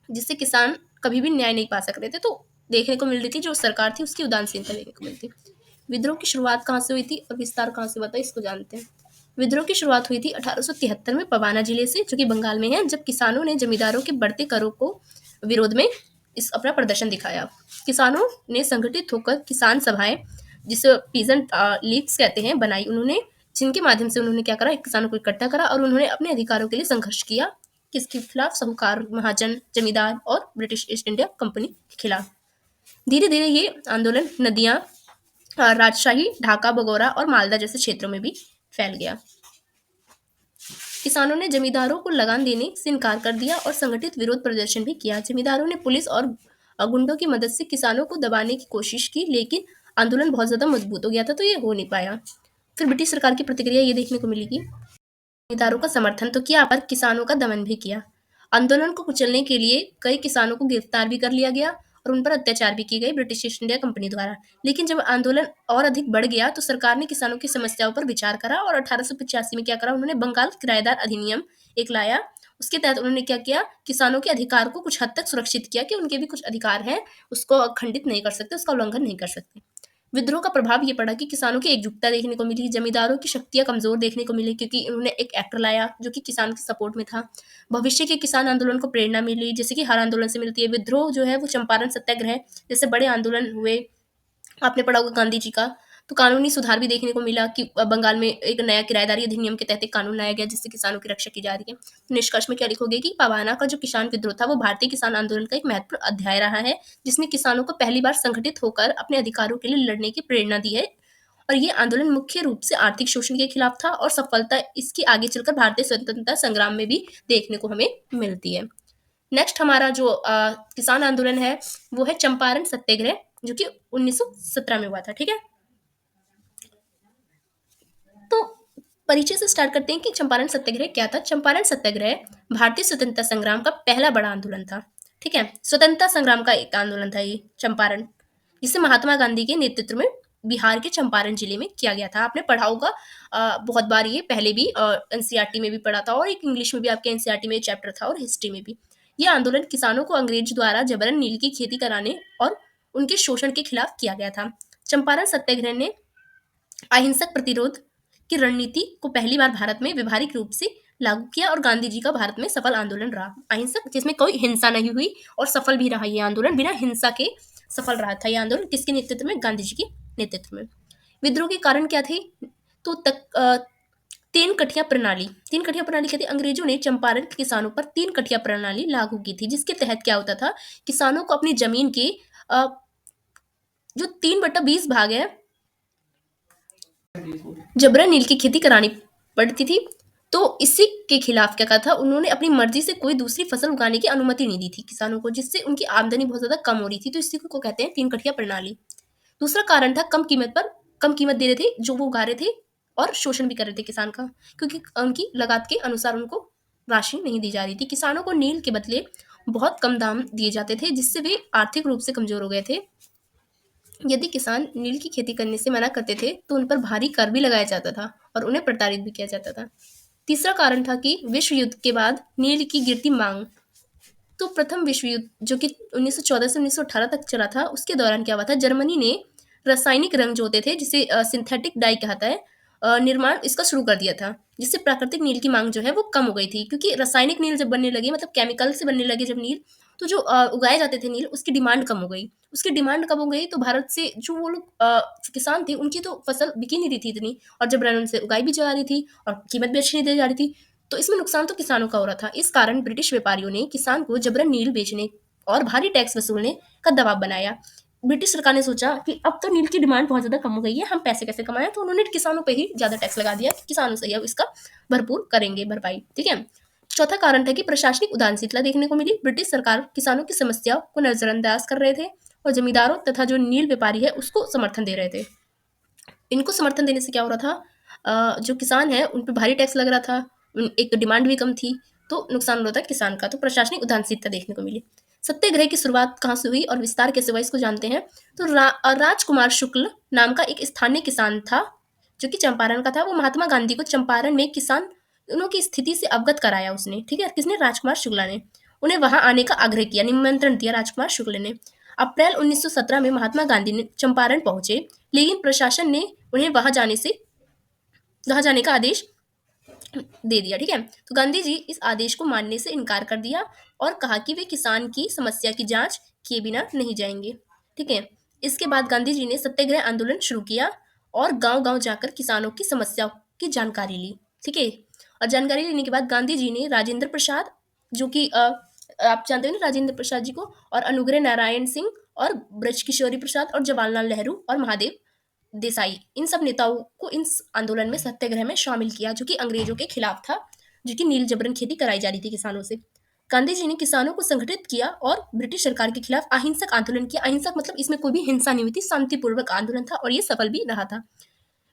जिससे किसान कभी भी न्याय नहीं पा सक रहे थे। तो देखने को मिल रही थी जो सरकार थी उसकी उदासीनता देखने को मिलती। विद्रोह की शुरुआत कहाँ से हुई थी और विस्तार कहाँ से हुआ था, इसको जानते हैं। विद्रोह की शुरुआत हुई थी 1873 में पवाना जिले से, जो कि बंगाल में है, जब किसानों ने जमींदारों के बढ़ते करों को विरोध में इस अपना प्रदर्शन दिखाया। किसानों ने संगठित होकर किसान सभाएं, जिसे पीजेंट लीग्स कहते हैं, बनाई उन्होंने, जिनके माध्यम से उन्होंने क्या करा, किसानों को इकट्ठा करा और उन्होंने अपने अधिकारों के लिए संघर्ष किया। किसके खिलाफ? साहूकार, महाजन, जमींदार और ब्रिटिश ईस्ट इंडिया कंपनी के खिलाफ। धीरे धीरे ये आंदोलन नदियां, राजशाही, ढाका, बगोरा और मालदा जैसे क्षेत्रों में भी फैल गया। किसानों ने जमींदारों को लगान देने से इनकार कर दिया और संगठित विरोध प्रदर्शन भी किया। जमींदारों ने पुलिस और गुंडों की मदद से किसानों को दबाने की कोशिश की, लेकिन आंदोलन बहुत ज्यादा मजबूत हो गया था, तो ये हो नहीं पाया। फिर ब्रिटिश सरकार की प्रतिक्रिया ये देखने को मिलेगी, जमींदारों का समर्थन तो किया पर किसानों का दमन भी किया। आंदोलन को कुचलने के लिए कई किसानों को गिरफ्तार भी कर लिया गया और उन पर अत्याचार भी की गई ब्रिटिश ईस्ट इंडिया कंपनी द्वारा। लेकिन जब आंदोलन और अधिक बढ़ गया तो सरकार ने किसानों की समस्याओं पर विचार करा और 1885 में क्या करा, उन्होंने बंगाल किराएदार अधिनियम एक लाया। उसके तहत उन्होंने क्या किया, किसानों के अधिकार को कुछ हद तक सुरक्षित किया कि उनके भी कुछ अधिकार हैं, उसको खंडित नहीं कर सकते, उसका उल्लंघन नहीं कर सकते। विद्रोह का प्रभाव ये पड़ा कि किसानों की एकजुटता देखने को मिली, जमींदारों की शक्तियां कमजोर देखने को मिली, क्योंकि उन्होंने एक एक्ट लाया जो कि किसान के सपोर्ट में था। भविष्य के किसान आंदोलन को प्रेरणा मिली, जैसे कि हर आंदोलन से मिलती है। विद्रोह जो है वो चंपारण सत्याग्रह जैसे बड़े आंदोलन हुए। आपने पढ़ा होगा गांधी जी का। तो कानूनी सुधार भी देखने को मिला कि बंगाल में एक नया किराएदारी अधिनियम के तहत एक कानून लाया गया जिससे किसानों की रक्षा की जा रही है। तो निष्कर्ष में क्या लिखोगे कि पवाना का जो किसान विद्रोह था वो भारतीय किसान आंदोलन का एक महत्वपूर्ण अध्याय रहा है, जिसने किसानों को पहली बार संगठित होकर अपने अधिकारों के लिए लड़ने की प्रेरणा दी है। और ये आंदोलन मुख्य रूप से आर्थिक शोषण के खिलाफ था, और सफलता इसकी आगे चलकर भारतीय स्वतंत्रता संग्राम में भी देखने को हमें मिलती है। नेक्स्ट हमारा जो किसान आंदोलन है वो है चंपारण सत्याग्रह, जो कि 1917 में हुआ था। ठीक है, तो परिचय से स्टार्ट करते हैं कि चंपारण सत्याग्रह क्या था। चंपारण सत्याग्रह भारतीय स्वतंत्रता संग्राम का पहला बड़ा आंदोलन था। ठीक है, स्वतंत्रता संग्राम का एक आंदोलन था ये चंपारण, जिसे महात्मा गांधी के नेतृत्व में बिहार के चंपारण जिले में किया गया था। आपने पढ़ा होगा बहुत बार, ये पहले भी एनसीईआरटी में भी पढ़ा था, और एक इंग्लिश में भी आपके एनसीईआरटी में चैप्टर था, और हिस्ट्री में भी। ये आंदोलन किसानों को अंग्रेज द्वारा जबरन नील की खेती कराने और उनके शोषण के खिलाफ किया गया था। चंपारण सत्याग्रह ने अहिंसक प्रतिरोध की रणनीति को पहली बार भारत में व्यवहारिक रूप से लागू किया, और गांधी जी का भारत में सफल आंदोलन रहा। अहिंसक, जिसमें कोई हिंसा नहीं हुई, और सफल भी रहा ये आंदोलन, बिना हिंसा के सफल रहा था ये आंदोलन। किसके नेतृत्व में? गांधी जी के नेतृत्व में। विद्रोह के कारण क्या थे? तो तीन कठिया प्रणाली, तीन कठिया प्रणाली कहते हैं अंग्रेजों ने चंपारण के किसानों पर तीन कठिया प्रणाली लागू की थी, जिसके तहत क्या होता था, किसानों को अपनी जमीन के अ, जो 3/20 भाग है जबरन नील की खेती करानी पड़ती थी। तो इसी के खिलाफ क्या कहा था उन्होंने, अपनी मर्जी से कोई दूसरी फसल उगाने की अनुमति नहीं दी थी किसानों को, जिससे उनकी आमदनी बहुत ज्यादा कम हो रही थी। तो इसी को कहते हैं तीन कठिया प्रणाली। दूसरा कारण था कम कीमत दे रहे थे जो वो उगा रहे थे, और शोषण भी कर रहे थे किसान का, क्योंकि उनकी लागत के अनुसार उनको राशि नहीं दी जा रही थी। किसानों को नील के बदले बहुत कम दाम दिए जाते थे, जिससे वे आर्थिक रूप से कमजोर हो गए थे। यदि किसान नील की खेती करने से मना करते थे तो उन पर भारी कर भी लगाया जाता था और उन्हें प्रताड़ित भी किया जाता था। तीसरा कारण था कि विश्व युद्ध के बाद नील की गिरती मांग। तो प्रथम विश्व युद्ध जो कि 1914 से 1918 तक चला था, उसके दौरान क्या हुआ था, जर्मनी ने रासायनिक रंग जो होते थे, जिसे सिंथेटिक डाई कहता है, निर्माण इसका शुरू कर दिया था, जिससे प्राकृतिक नील की मांग जो है वो कम हो गई थी। क्योंकि रासायनिक नील जब बनने लगे, मतलब केमिकल से बनने लगे जब नील, तो जो उगाए जाते थे नील, उसकी डिमांड कम हो गई। उसकी डिमांड कम हो गई तो भारत से जो वो लोग किसान थे, उनकी तो फसल बिकी नहीं रही थी इतनी, और जबरन उनसे उगाई भी जा रही थी और कीमत भी अच्छी नहीं दी जा रही थी। तो इसमें नुकसान तो किसानों का हो रहा था। इस कारण ब्रिटिश व्यापारियों ने किसान को जबरन नील बेचने और भारी टैक्स वसूलने का दबाव बनाया। ब्रिटिश सरकार ने सोचा कि अब तो नील की डिमांड बहुत ज्यादा कम हो गई है, हम पैसे कैसे कमाएं, तो उन्होंने किसानों पे ही ज्यादा टैक्स लगा दिया कि किसानों से ही अब इसका भरपूर करेंगे भरपाई। ठीक है। चौथा कारण था कि प्रशासनिक उदासीनता देखने को मिली। ब्रिटिश सरकार किसानों की समस्या को नजरअंदाज कर रहे थे और जमींदारों तथा जो नील व्यापारी है उसको समर्थन दे रहे थे। इनको समर्थन देने से क्या हो रहा था, जो किसान है उन पे भारी टैक्स लग रहा था, एक डिमांड भी कम थी, तो नुकसान हो रहा था किसान का। तो प्रशासनिक उदासीनता देखने को मिली। सत्याग्रह की शुरुआत कहाँ से हुई और विस्तार कैसे हुआ, इसको जानते हैं। तो राजकुमार शुक्ल नाम का एक स्थानीय किसान था, जो कि चंपारण का था। वो महात्मा गांधी को चंपारण में किसानों की स्थिति से अवगत कराया उसने। ठीक है, किसने, राजकुमार शुक्ला ने। उन्हें वहां आने का आग्रह किया, निमंत्रण दिया राजकुमार शुक्ल ने। अप्रैल 1917 में महात्मा गांधी ने चंपारण पहुंचे, लेकिन प्रशासन ने उन्हें वहां जाने का आदेश दे दिया। ठीक है, तो गांधी जी इस आदेश को मानने से इनकार कर दिया और कहा कि वे किसान की समस्या की जांच किए बिना नहीं जाएंगे। ठीक है, इसके बाद गांधी जी ने सत्याग्रह आंदोलन शुरू किया और गांव गांव जाकर किसानों की समस्याओं की जानकारी ली। ठीक है, और जानकारी लेने के बाद गांधी जी ने राजेंद्र प्रसाद, जो कि आप जानते हो ना राजेंद्र प्रसाद जी को, और अनुग्रह नारायण सिंह और ब्रज किशोरी प्रसाद और जवाहरलाल नेहरू और महादेव देसाई, इन सब नेताओं को इस आंदोलन में, सत्याग्रह में शामिल किया, जो कि अंग्रेजों के खिलाफ था, जो कि नील जबरन खेती कराई जा रही थी किसानों से। गांधी जी ने किसानों को संगठित किया और ब्रिटिश सरकार के खिलाफ अहिंसक आंदोलन किया। अहिंसक मतलब इसमें कोई भी हिंसा नहीं हुई थी, शांतिपूर्वक आंदोलन था और ये सफल भी रहा था।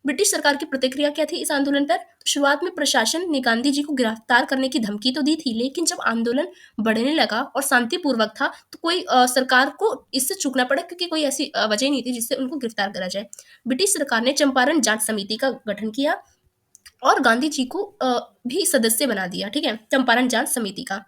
ब्रिटिश सरकार की प्रतिक्रिया क्या थी इस आंदोलन पर? तो शुरुआत में प्रशासन ने गांधी जी को गिरफ्तार करने की धमकी तो दी थी, लेकिन जब आंदोलन बढ़ने लगा और शांतिपूर्वक था, तो कोई सरकार को इससे चूकना पड़ा, क्योंकि कोई ऐसी वजह नहीं थी जिससे उनको गिरफ्तार करा जाए। ब्रिटिश सरकार ने चंपारण जांच समिति का गठन किया और गांधी जी को भी सदस्य बना दिया। ठीक है, चंपारण जांच समिति का।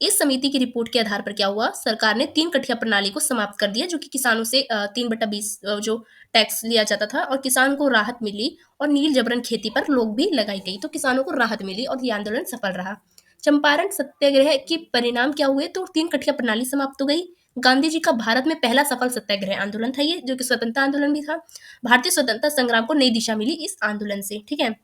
इस समिति की रिपोर्ट के आधार पर क्या हुआ, सरकार ने तीन कठिया प्रणाली को समाप्त कर दिया, जो कि किसानों से 3/20 जो टैक्स लिया जाता था, और किसान को राहत मिली और नील जबरन खेती पर रोक भी लगाई गई। तो किसानों को राहत मिली और ये आंदोलन सफल रहा। चंपारण सत्याग्रह के परिणाम क्या हुए, तो तीन कठिया प्रणाली समाप्त हो गई। गांधी जी का भारत में पहला सफल सत्याग्रह आंदोलन था ये, जो कि स्वतंत्रता आंदोलन भी था। भारतीय स्वतंत्रता संग्राम को नई दिशा मिली इस आंदोलन से। ठीक है,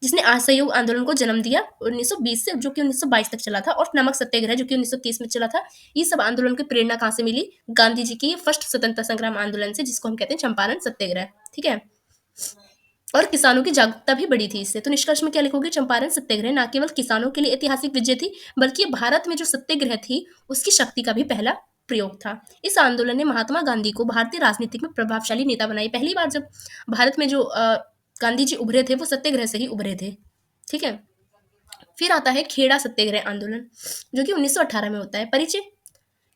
जिसने असहयोग आंदोलन को जन्म दिया 1920 से, जो कि 1922 तक चला था, और नमक सत्याग्रह जो कि 1930 में चला था। ये सब आंदोलन की प्रेरणा कहाँ से मिली, गांधी जी की फर्स्ट स्वतंत्रता संग्राम आंदोलन से, जिसको हम कहते हैं चंपारण सत्याग्रह। ठीक है, और किसानों की जागरूकता भी बढ़ी थी इससे। तो निष्कर्ष में क्या लिखोगे, चंपारण सत्याग्रह न केवल किसानों के लिए ऐतिहासिक विजय थी, बल्कि भारत में जो सत्याग्रह थी उसकी शक्ति का भी पहला प्रयोग था। इस आंदोलन ने महात्मा गांधी को भारतीय राजनीति में प्रभावशाली नेता बनाई। पहली बार जब भारत में जो गांधी जी उभरे थे, वो सत्याग्रह से ही उभरे थे। ठीक है, फिर आता है खेड़ा सत्याग्रह आंदोलन, जो कि 1918 में होता है। परिचय,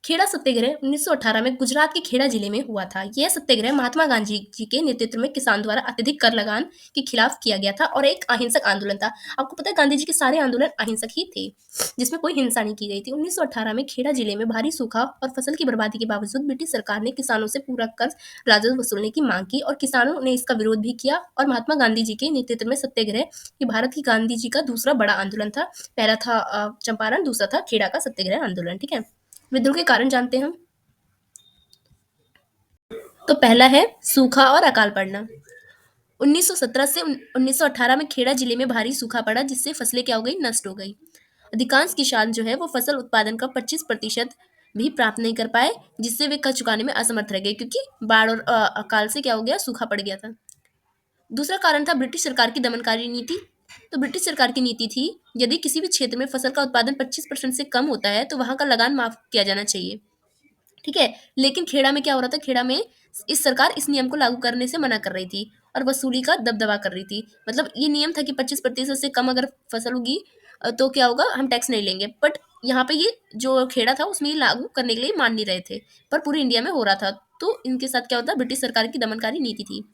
खेड़ा सत्याग्रह 1918 में गुजरात के खेड़ा जिले में हुआ था। यह सत्याग्रह महात्मा गांधी जी के नेतृत्व में किसान द्वारा अत्यधिक कर लगान के खिलाफ किया गया था और एक अहिंसक आंदोलन था। आपको पता है गांधी जी के सारे आंदोलन अहिंसक ही थे, जिसमें कोई हिंसा नहीं की गई थी। 1918 में खेड़ा जिले में भारी सूखा और फसल की बर्बादी के बावजूद ब्रिटिश सरकार ने किसानों से पूरा कर्ज राजस्व वसूलने की मांग की और किसानों ने इसका विरोध भी किया। और महात्मा गांधी जी के नेतृत्व में सत्याग्रह ये भारत की गांधी जी का दूसरा बड़ा आंदोलन था। पहला था चंपारण, दूसरा था खेड़ा का सत्याग्रह आंदोलन। ठीक है, विद्रोह के कारण जानते हैं हम। तो पहला है सूखा और अकाल पड़ना। 1917 से 1918 में खेड़ा जिले में भारी सूखा पड़ा, जिससे फसलें क्या हो गई, नष्ट हो गई। अधिकांश किसान जो है वो फसल उत्पादन का 25% भी प्राप्त नहीं कर पाए, जिससे वे कर्ज चुकाने में असमर्थ रह गए, क्योंकि बाढ़ और अकाल से क्या हो गया, सूखा पड़ गया था। दूसरा कारण था ब्रिटिश सरकार की दमनकारी नीति। तो ब्रिटिश सरकार की नीति थी, यदि किसी भी क्षेत्र में फसल का उत्पादन 25% से कम होता है तो वहां का लगान माफ किया जाना चाहिए। ठीक है। लेकिन खेड़ा में क्या हो रहा था, खेड़ा में इस सरकार इस नियम को लागू करने से मना कर रही थी और वसूली का दबदबा कर रही थी। मतलब ये नियम था कि 25% से कम अगर फसल होगी तो क्या होगा, हम टैक्स नहीं लेंगे। बट यहाँ पे ये जो खेड़ा था उसमें ये लागू करने के लिए मान नहीं रहे थे, पर पूरे इंडिया में हो रहा था। तो इनके साथ क्या होता, ब्रिटिश सरकार की दमनकारी नीति थी।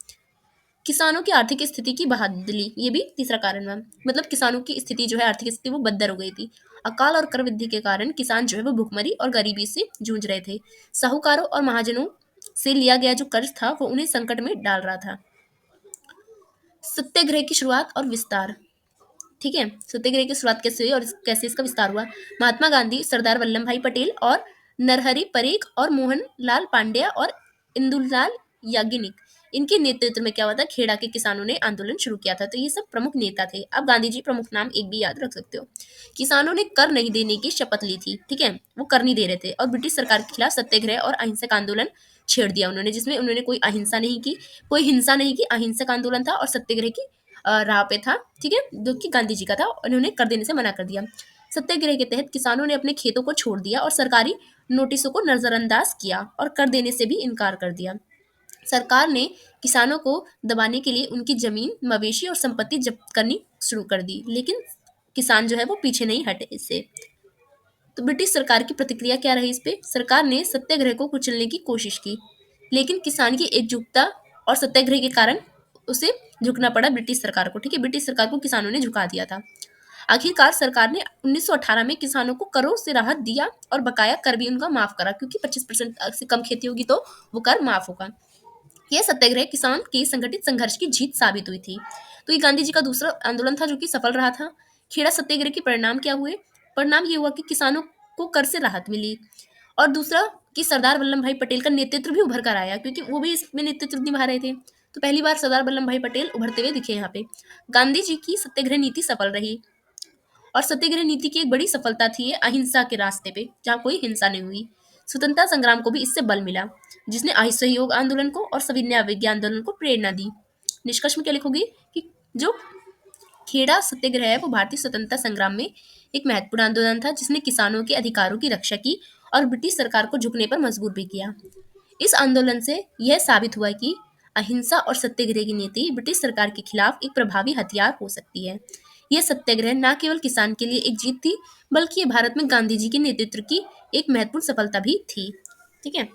किसानों की आर्थिक स्थिति की बहाली, ये भी तीसरा कारण है। मतलब किसानों की स्थिति जो है, आर्थिक स्थिति वो बदतर हो गई थी। अकाल और कर वृद्धि के कारण किसान जो है वो भुखमरी और गरीबी से जूझ रहे थे। साहूकारों और महाजनों से लिया गया जो कर्ज था वो उन्हें संकट में डाल रहा था। सत्याग्रह की शुरुआत और विस्तार। ठीक है, सत्याग्रह की शुरुआत कैसे हुई और कैसे इसका विस्तार हुआ। महात्मा गांधी, सरदार वल्लभ भाई पटेल और नरहरि परीख और मोहन लाल पांड्या और इंदुलाल याग्निक, इनके नेतृत्व में क्या हुआ था, खेड़ा के किसानों ने आंदोलन शुरू किया था। तो ये सब प्रमुख नेता थे। अब गांधी जी प्रमुख नाम एक भी याद रख सकते हो। किसानों ने कर नहीं देने की शपथ ली थी। ठीक है, वो कर नहीं दे रहे थे और ब्रिटिश सरकार के खिलाफ सत्याग्रह और अहिंसक आंदोलन छेड़ दिया उन्होंने, जिसमें उन्होंने कोई अहिंसा नहीं की, कोई हिंसा नहीं की। अहिंसक आंदोलन था और सत्याग्रह की राह पे था। ठीक है, जो कि गांधी जी का था। उन्होंने कर देने से मना कर दिया। सत्याग्रह के तहत किसानों ने अपने खेतों को छोड़ दिया और सरकारी नोटिसों को नजरअंदाज किया और कर देने से भी इनकार कर दिया। सरकार ने किसानों को दबाने के लिए उनकी जमीन, मवेशी और संपत्ति जब्त करनी शुरू कर दी, लेकिन किसान जो है वो पीछे नहीं हटे इससे। तो ब्रिटिश सरकार की प्रतिक्रिया क्या रही इस पे, सरकार ने सत्याग्रह को कुचलने की कोशिश की, लेकिन किसान की एकजुटता और सत्याग्रह के कारण उसे झुकना पड़ा ब्रिटिश सरकार को। ठीक है, ब्रिटिश सरकार को किसानों ने झुका दिया था। आखिरकार सरकार ने 1918 में किसानों को करों से राहत दिया और बकाया कर भी उनका माफ करा, क्योंकि 25% से कम खेती होगी तो वो कर माफ होगा। यह सत्याग्रह किसान के संगठित संघर्ष की जीत साबित हुई थी। तो ये गांधी जी का दूसरा आंदोलन था जो कि सफल रहा था। खेड़ा सत्याग्रह के परिणाम क्या हुए, परिणाम ये हुआ कि किसानों को कर से राहत मिली और दूसरा कि सरदार वल्लभ भाई पटेल का नेतृत्व भी उभर कर आया, क्योंकि वो भी इसमें नेतृत्व निभा रहे थे। तो पहली बार सरदार वल्लभ भाई पटेल उभरते हुए दिखे यहाँ पे। गांधी जी की सत्याग्रह नीति सफल रही और सत्याग्रह नीति की एक बड़ी सफलता थी ये अहिंसा के रास्ते पे, जहाँ कोई हिंसा नहीं हुई। स्वतंत्रता संग्राम को भी इससे बल मिला, जिसने असहयोग आंदोलन को और सविनय अवज्ञा आंदोलन को प्रेरणा दी। निष्कर्ष में क्या लिखोगी कि जो खेड़ा सत्याग्रह है वो भारतीय स्वतंत्रता संग्राम में एक महत्वपूर्ण आंदोलन था, जिसने किसानों के अधिकारों की रक्षा की और ब्रिटिश सरकार को झुकने पर मजबूर भी किया। इस आंदोलन से यह साबित हुआ कि अहिंसा और सत्याग्रह की नीति ब्रिटिश सरकार के खिलाफ एक प्रभावी हथियार हो सकती है। यह सत्याग्रह न केवल किसान के लिए एक जीत थी, बल्कि ये भारत में गांधी जी के नेतृत्व की एक महत्वपूर्ण सफलता भी थी। ठीक है,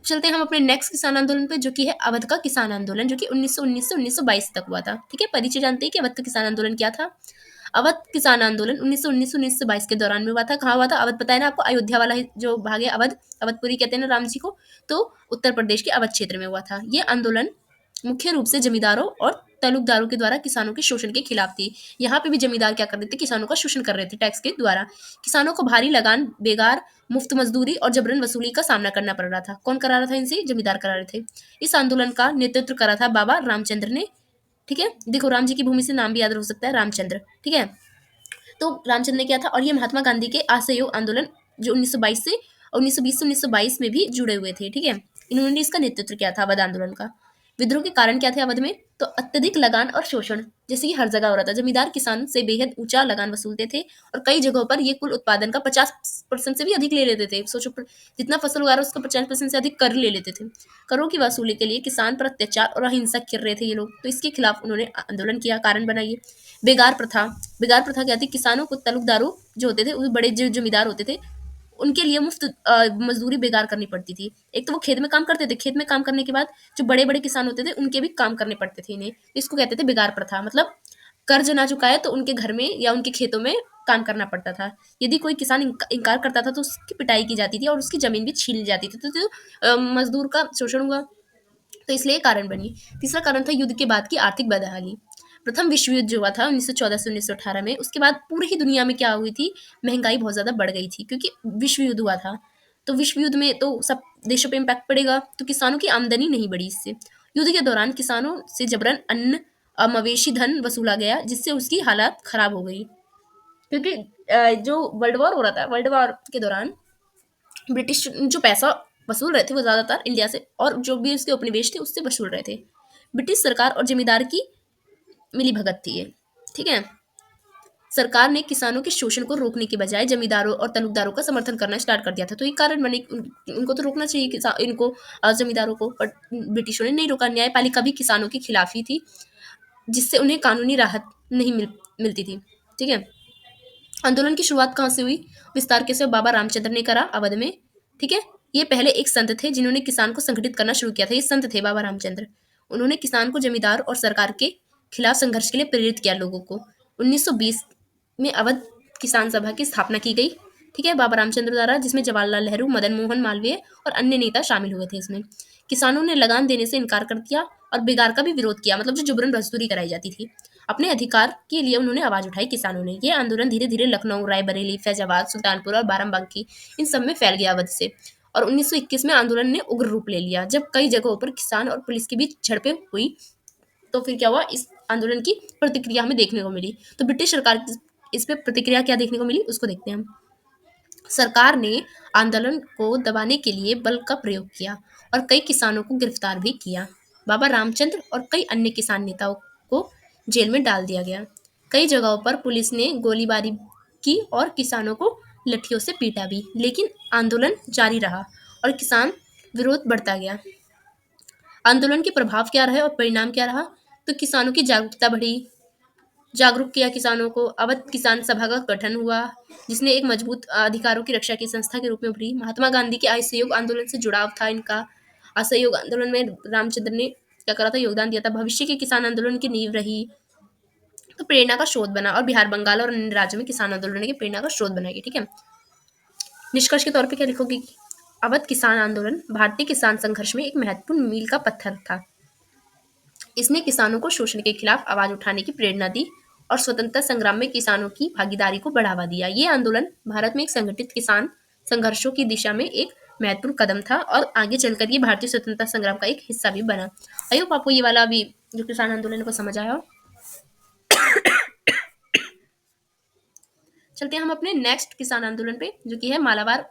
चलते हैं हम अपने नेक्स्ट किसान आंदोलन पे, जो कि है अवध का किसान आंदोलन, जो कि 1919 से 1922 तक हुआ था। ठीक है, परिचय जानते हैं कि अवध का किसान आंदोलन क्या था। अवध किसान आंदोलन 1919 से 1922 के दौरान में हुआ था। कहाँ हुआ था, अवध पता है ना आपको, अयोध्या वाला जो भाग है अवध, अवधपुरी कहते हैं ना राम जी को, तो उत्तर प्रदेश के अवध क्षेत्र में हुआ था। ये आंदोलन मुख्य रूप से जमींदारों और तलुकदारों के द्वारा किसानों के शोषण के खिलाफ थी। यहाँ पे भी जमींदार क्या कर रहे थे, किसानों का शोषण कर रहे थे टैक्स के द्वारा। किसानों को भारी लगान, बेगार, मुफ्त मजदूरी और जबरन वसूली का सामना करना पड़ रहा था। कौन करा रहा था इनसे, जमींदार करा रहे थे। इस आंदोलन का नेतृत्व करा था बाबा रामचंद्र ने। ठीक है, देखो राम जी की भूमि से नाम भी याद हो सकता है, रामचंद्र। ठीक है, तो रामचंद्र ने किया था और ये महात्मा गांधी के असहयोग आंदोलन जो 1922 से 1920 से 1922 में भी जुड़े हुए थे। ठीक है, इन्होंने इसका नेतृत्व किया था अवध आंदोलन का। विद्रोह के कारण क्या थे अवध में, तो अत्यधिक लगान और शोषण, जैसे कि हर जगह हो रहा था। जमींदार किसान से बेहद ऊंचा लगान वसूलते थे और कई जगहों पर ये कुल उत्पादन का 50% से भी अधिक ले लेते थे। सोचो, जितना फसल उगा रहा है उसका 50% से अधिक कर ले लेते थे। करों की वसूली के लिए किसान पर अत्याचार और अहिंसा कर रहे थे ये लोग, तो इसके खिलाफ उन्होंने आंदोलन किया। कारण बनाइए, बेगार प्रथा। बेगार प्रथा क्या थी, किसानों को तलुकदारों जो होते थे, वो बड़े जो जमींदार होते थे, उनके लिए मुफ्त मजदूरी बेगार करनी पड़ती थी। एक तो वो खेत में काम करते थे, खेत में काम करने के बाद जो बड़े बड़े किसान होते थे उनके भी काम करने पड़ते थे इन्हें, तो इसको कहते थे बेगार प्रथा। मतलब कर्ज ना चुकाए तो उनके घर में या उनके खेतों में काम करना पड़ता था। यदि कोई किसान इनकार करता था तो उसकी पिटाई की जाती थी और उसकी जमीन भी छीन ली जाती थी। मजदूर का शोषण हुआ, तो इसलिए कारण बनी। तीसरा कारण था युद्ध के बाद की आर्थिक बदहाली। प्रथम विश्व युद्ध जो हुआ था 1914 से 1918 में, उसके बाद पूरी ही दुनिया में क्या हुई थी, महंगाई बहुत ज़्यादा बढ़ गई थी, क्योंकि विश्व युद्ध हुआ था। तो विश्व युद्ध में तो सब देशों पे इम्पैक्ट पड़ेगा, तो किसानों की आमदनी नहीं बढ़ी इससे। युद्ध के दौरान किसानों से जबरन अन्न मवेशी धन वसूला गया, जिससे उसकी हालत खराब हो गई। क्योंकि जो वर्ल्ड वॉर हो रहा था, वर्ल्ड वॉर के दौरान ब्रिटिश जो पैसा वसूल रहे थे वो ज्यादातर इंडिया से, और जो भी उसके उपनिवेश थे उससे वसूल रहे थे। ब्रिटिश सरकार और जमींदार की मिली भगत थी ये, ठीक है। सरकार ने किसानों के शोषण को रोकने के बजाय जमींदारों और तलुकदारों का समर्थन करना स्टार्ट कर दिया था। तो ये कारण बने उनको तो रोकना चाहिए इनको, जमींदारों को, पर ब्रिटिशों ने नहीं रोका। न्यायपालिका भी किसानों के खिलाफ ही थी, जिससे उन्हें कानूनी राहत नहीं मिलती थी, ठीक है। आंदोलन की शुरुआत कहाँ से हुई, विस्तार कैसे बाबा रामचंद्र ने करा अवध में, ठीक है। ये पहले एक संत थे जिन्होंने किसान को संगठित करना शुरू किया था। ये संत थे बाबा रामचंद्र। उन्होंने किसान को जमींदार और सरकार के खिलाफ संघर्ष के लिए प्रेरित किया लोगों को। 1920 में अवध किसान सभा की स्थापना की गई, ठीक है, बाबा रामचंद्र द्वारा, जिसमें जवाहरलाल नेहरू, मदन मोहन मालवीय और अन्य नेता शामिल हुए थे इसमें। किसानों ने लगान देने से इनकार कर दिया और बेगार का भी विरोध किया, मतलब जो जुबरन मजदूरी कराई जाती थी। अपने अधिकार के लिए उन्होंने आवाज उठाई किसानों ने। यह आंदोलन धीरे धीरे लखनऊ, रायबरेली, फैजाबाद, सुल्तानपुर और बाराबंकी इन सब में फैल गया अवध से। और 1921 में आंदोलन ने उग्र रूप ले लिया, जब कई जगहों पर किसान और पुलिस के बीच झड़पें हुई। तो फिर क्या हुआ, इस आंदोलन की प्रतिक्रिया हमें देखने को मिली। तो ब्रिटिश सरकार की इस पे प्रतिक्रिया क्या देखने को मिली उसको देखते हैं हम। सरकार ने आंदोलन को दबाने के लिए बल का प्रयोग किया और कई किसानों को गिरफ्तार भी किया। बाबा रामचंद्र और कई अन्य किसान नेताओं को जेल में डाल दिया गया। कई जगहों पर पुलिस ने गोलीबारी की और किसानों को लठियों से पीटा भी, लेकिन आंदोलन जारी रहा और किसान विरोध बढ़ता गया। आंदोलन के प्रभाव क्या रहे और परिणाम क्या रहा, तो किसानों की जागरूकता बढ़ी, जागरूक किया किसानों को। अवध किसान सभा का गठन हुआ, जिसने एक मजबूत अधिकारों की रक्षा की संस्था के रूप में उभरी। महात्मा गांधी के असहयोग आंदोलन से जुड़ाव था इनका। असहयोग आंदोलन में रामचंद्र ने क्या करा था, योगदान दिया था। भविष्य के किसान आंदोलन की नींव रही, तो प्रेरणा का स्रोत बना, और बिहार, बंगाल और अन्य राज्यों में किसान आंदोलन की प्रेरणा का स्रोत बनाएगी, ठीक है। निष्कर्ष के तौर पर क्या लिखोगे, अवध किसान आंदोलन भारतीय किसान संघर्ष में एक महत्वपूर्ण मील का पत्थर था। इसने किसानों को शोषण के खिलाफ आवाज उठाने की प्रेरणा दी और स्वतंत्रता संग्राम में किसानों की भागीदारी को बढ़ावा दिया। ये आंदोलन भारत में एक संगठित किसान संघर्षों की दिशा में एक महत्वपूर्ण कदम था और आगे चलकर ये भारतीय स्वतंत्रता संग्राम का एक हिस्सा भी बना। आई होप आपको ये वाला अभी जो किसान आंदोलन को समझ आया हो। चलते हैं हम अपने नेक्स्ट किसान आंदोलन पे, जो कि है मालाबार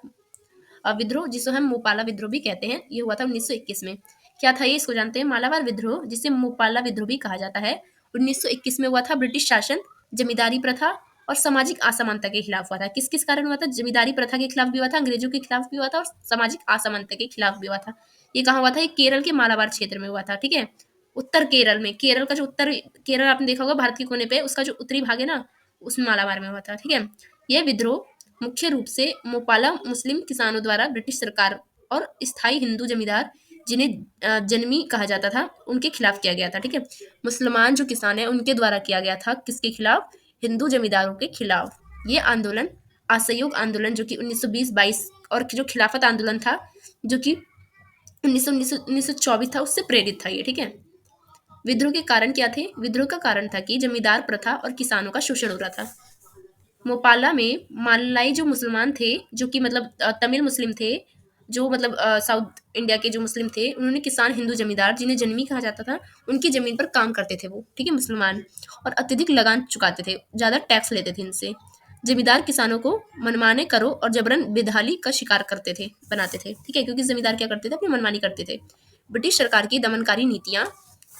विद्रोह, जिसे हम मोपाला विद्रोह भी कहते हैं। ये हुआ था 1921 में। क्या था ये, इसको जानते हैं। मालाबार विद्रोह, जिसे मोपाला विद्रोह भी कहा जाता है, 1921 में हुआ था। ब्रिटिश शासन, जमींदारी प्रथा और सामाजिक असमानता के खिलाफ हुआ था। किस किस कारण हुआ था, जमींदारी प्रथा के खिलाफ भी हुआ था, अंग्रेजों के खिलाफ भी हुआ था और सामाजिक असमानता के खिलाफ भी हुआ था। ये कहाँ हुआ था, ये केरल के मालाबार क्षेत्र में हुआ था, ठीक है। उत्तर केरल में, केरल का जो उत्तर, केरल आपने देखा होगा भारत के कोने पे, उसका जो उत्तरी भाग है ना, उस मालाबार में हुआ था, ठीक है। यह विद्रोह मुख्य रूप से मोपाला मुस्लिम किसानों द्वारा ब्रिटिश सरकार और स्थायी हिंदू जमींदार, जिन्हें जन्मी कहा जाता था, उनके खिलाफ किया गया था, ठीक है। मुसलमान जो किसान है उनके द्वारा किया गया था, किसके खिलाफ, हिंदू जमींदारों के खिलाफ। ये आंदोलन असहयोग आंदोलन, जो कि 1920-22 और जो खिलाफत आंदोलन था, जो कि 1924 था, उससे प्रेरित था ये, ठीक है। विद्रोह के कारण क्या थे, विद्रोह का कारण था कि जमींदार प्रथा और किसानों का शोषण हो रहा था। मोपाला में माललाई जो मुसलमान थे, जो कि मतलब तमिल मुस्लिम थे, जो मतलब साउथ इंडिया के जो मुस्लिम थे, उन्होंने किसान हिंदू जमींदार, जिन्हें जन्मी कहा जाता था, उनकी जमीन पर काम करते थे वो, ठीक है, मुसलमान, और अत्यधिक लगान चुकाते थे, ज्यादा टैक्स लेते थे इनसे। जमींदार किसानों को मनमाने करो और जबरन बेदहाली का शिकार करते थे, बनाते थे, ठीक है, क्योंकि जमींदार क्या करते थे, अपनी मनमानी करते थे। ब्रिटिश सरकार की दमनकारी नीतियां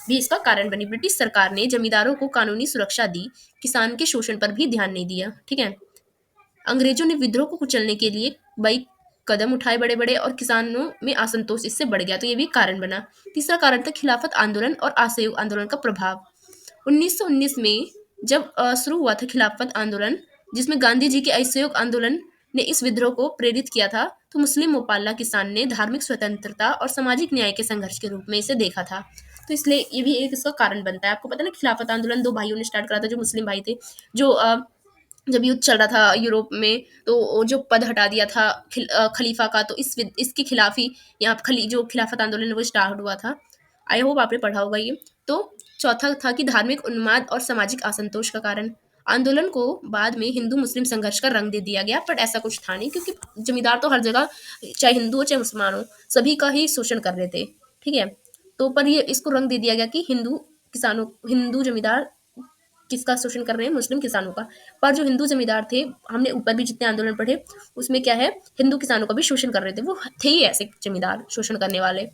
भी इसका कारण बनी। ब्रिटिश सरकार ने जमींदारों को कानूनी सुरक्षा दी, किसान के शोषण पर भी ध्यान नहीं दिया, ठीक है। अंग्रेजों ने विद्रोह को कुचलने के लिए कई कदम उठाए बड़े बड़े, और किसानों में असंतोष इससे बढ़ गया, तो ये भी कारण बना। तीसरा कारण था खिलाफत आंदोलन और असहयोग आंदोलन का प्रभाव। 1919 में जब शुरू हुआ था खिलाफत आंदोलन, जिसमें गांधी जी के असहयोग आंदोलन ने इस विद्रोह को प्रेरित किया था, तो मुस्लिम मोपाला किसान ने धार्मिक स्वतंत्रता और सामाजिक न्याय के संघर्ष के रूप में इसे देखा था। तो इसलिए ये भी एक इसका कारण बनता है। आपको पता है ना, खिलाफत आंदोलन दो भाइयों ने स्टार्ट करा था, जो मुस्लिम भाई थे, जो जब युद्ध चल रहा था यूरोप में, तो जो पद हटा दिया था खलीफा का, तो इसके खिलाफ ही यहाँ जो खिलाफत आंदोलन है वो स्टार्ट हुआ था। आई होप आपने पढ़ा होगा ये। तो चौथा था कि धार्मिक उन्माद और सामाजिक असंतोष का कारण। आंदोलन को बाद में हिंदू मुस्लिम संघर्ष का रंग दे दिया गया, बट ऐसा कुछ था नहीं, क्योंकि जमींदार तो हर जगह, चाहे हिंदू हो चाहे मुसलमान हो, सभी का ही शोषण कर रहे थे, ठीक है। तो पर ये इसको रंग दे दिया गया कि हिंदू जमींदार किसका शोषण कर रहे हैं, मुस्लिम किसानों का। पर जो हिंदू जमींदार थे, हमने ऊपर भी जितने आंदोलन पढ़े उसमें क्या है, हिंदू किसानों का भी शोषण कर रहे थे, वो थे ही ऐसे जमींदार शोषण करने वाले।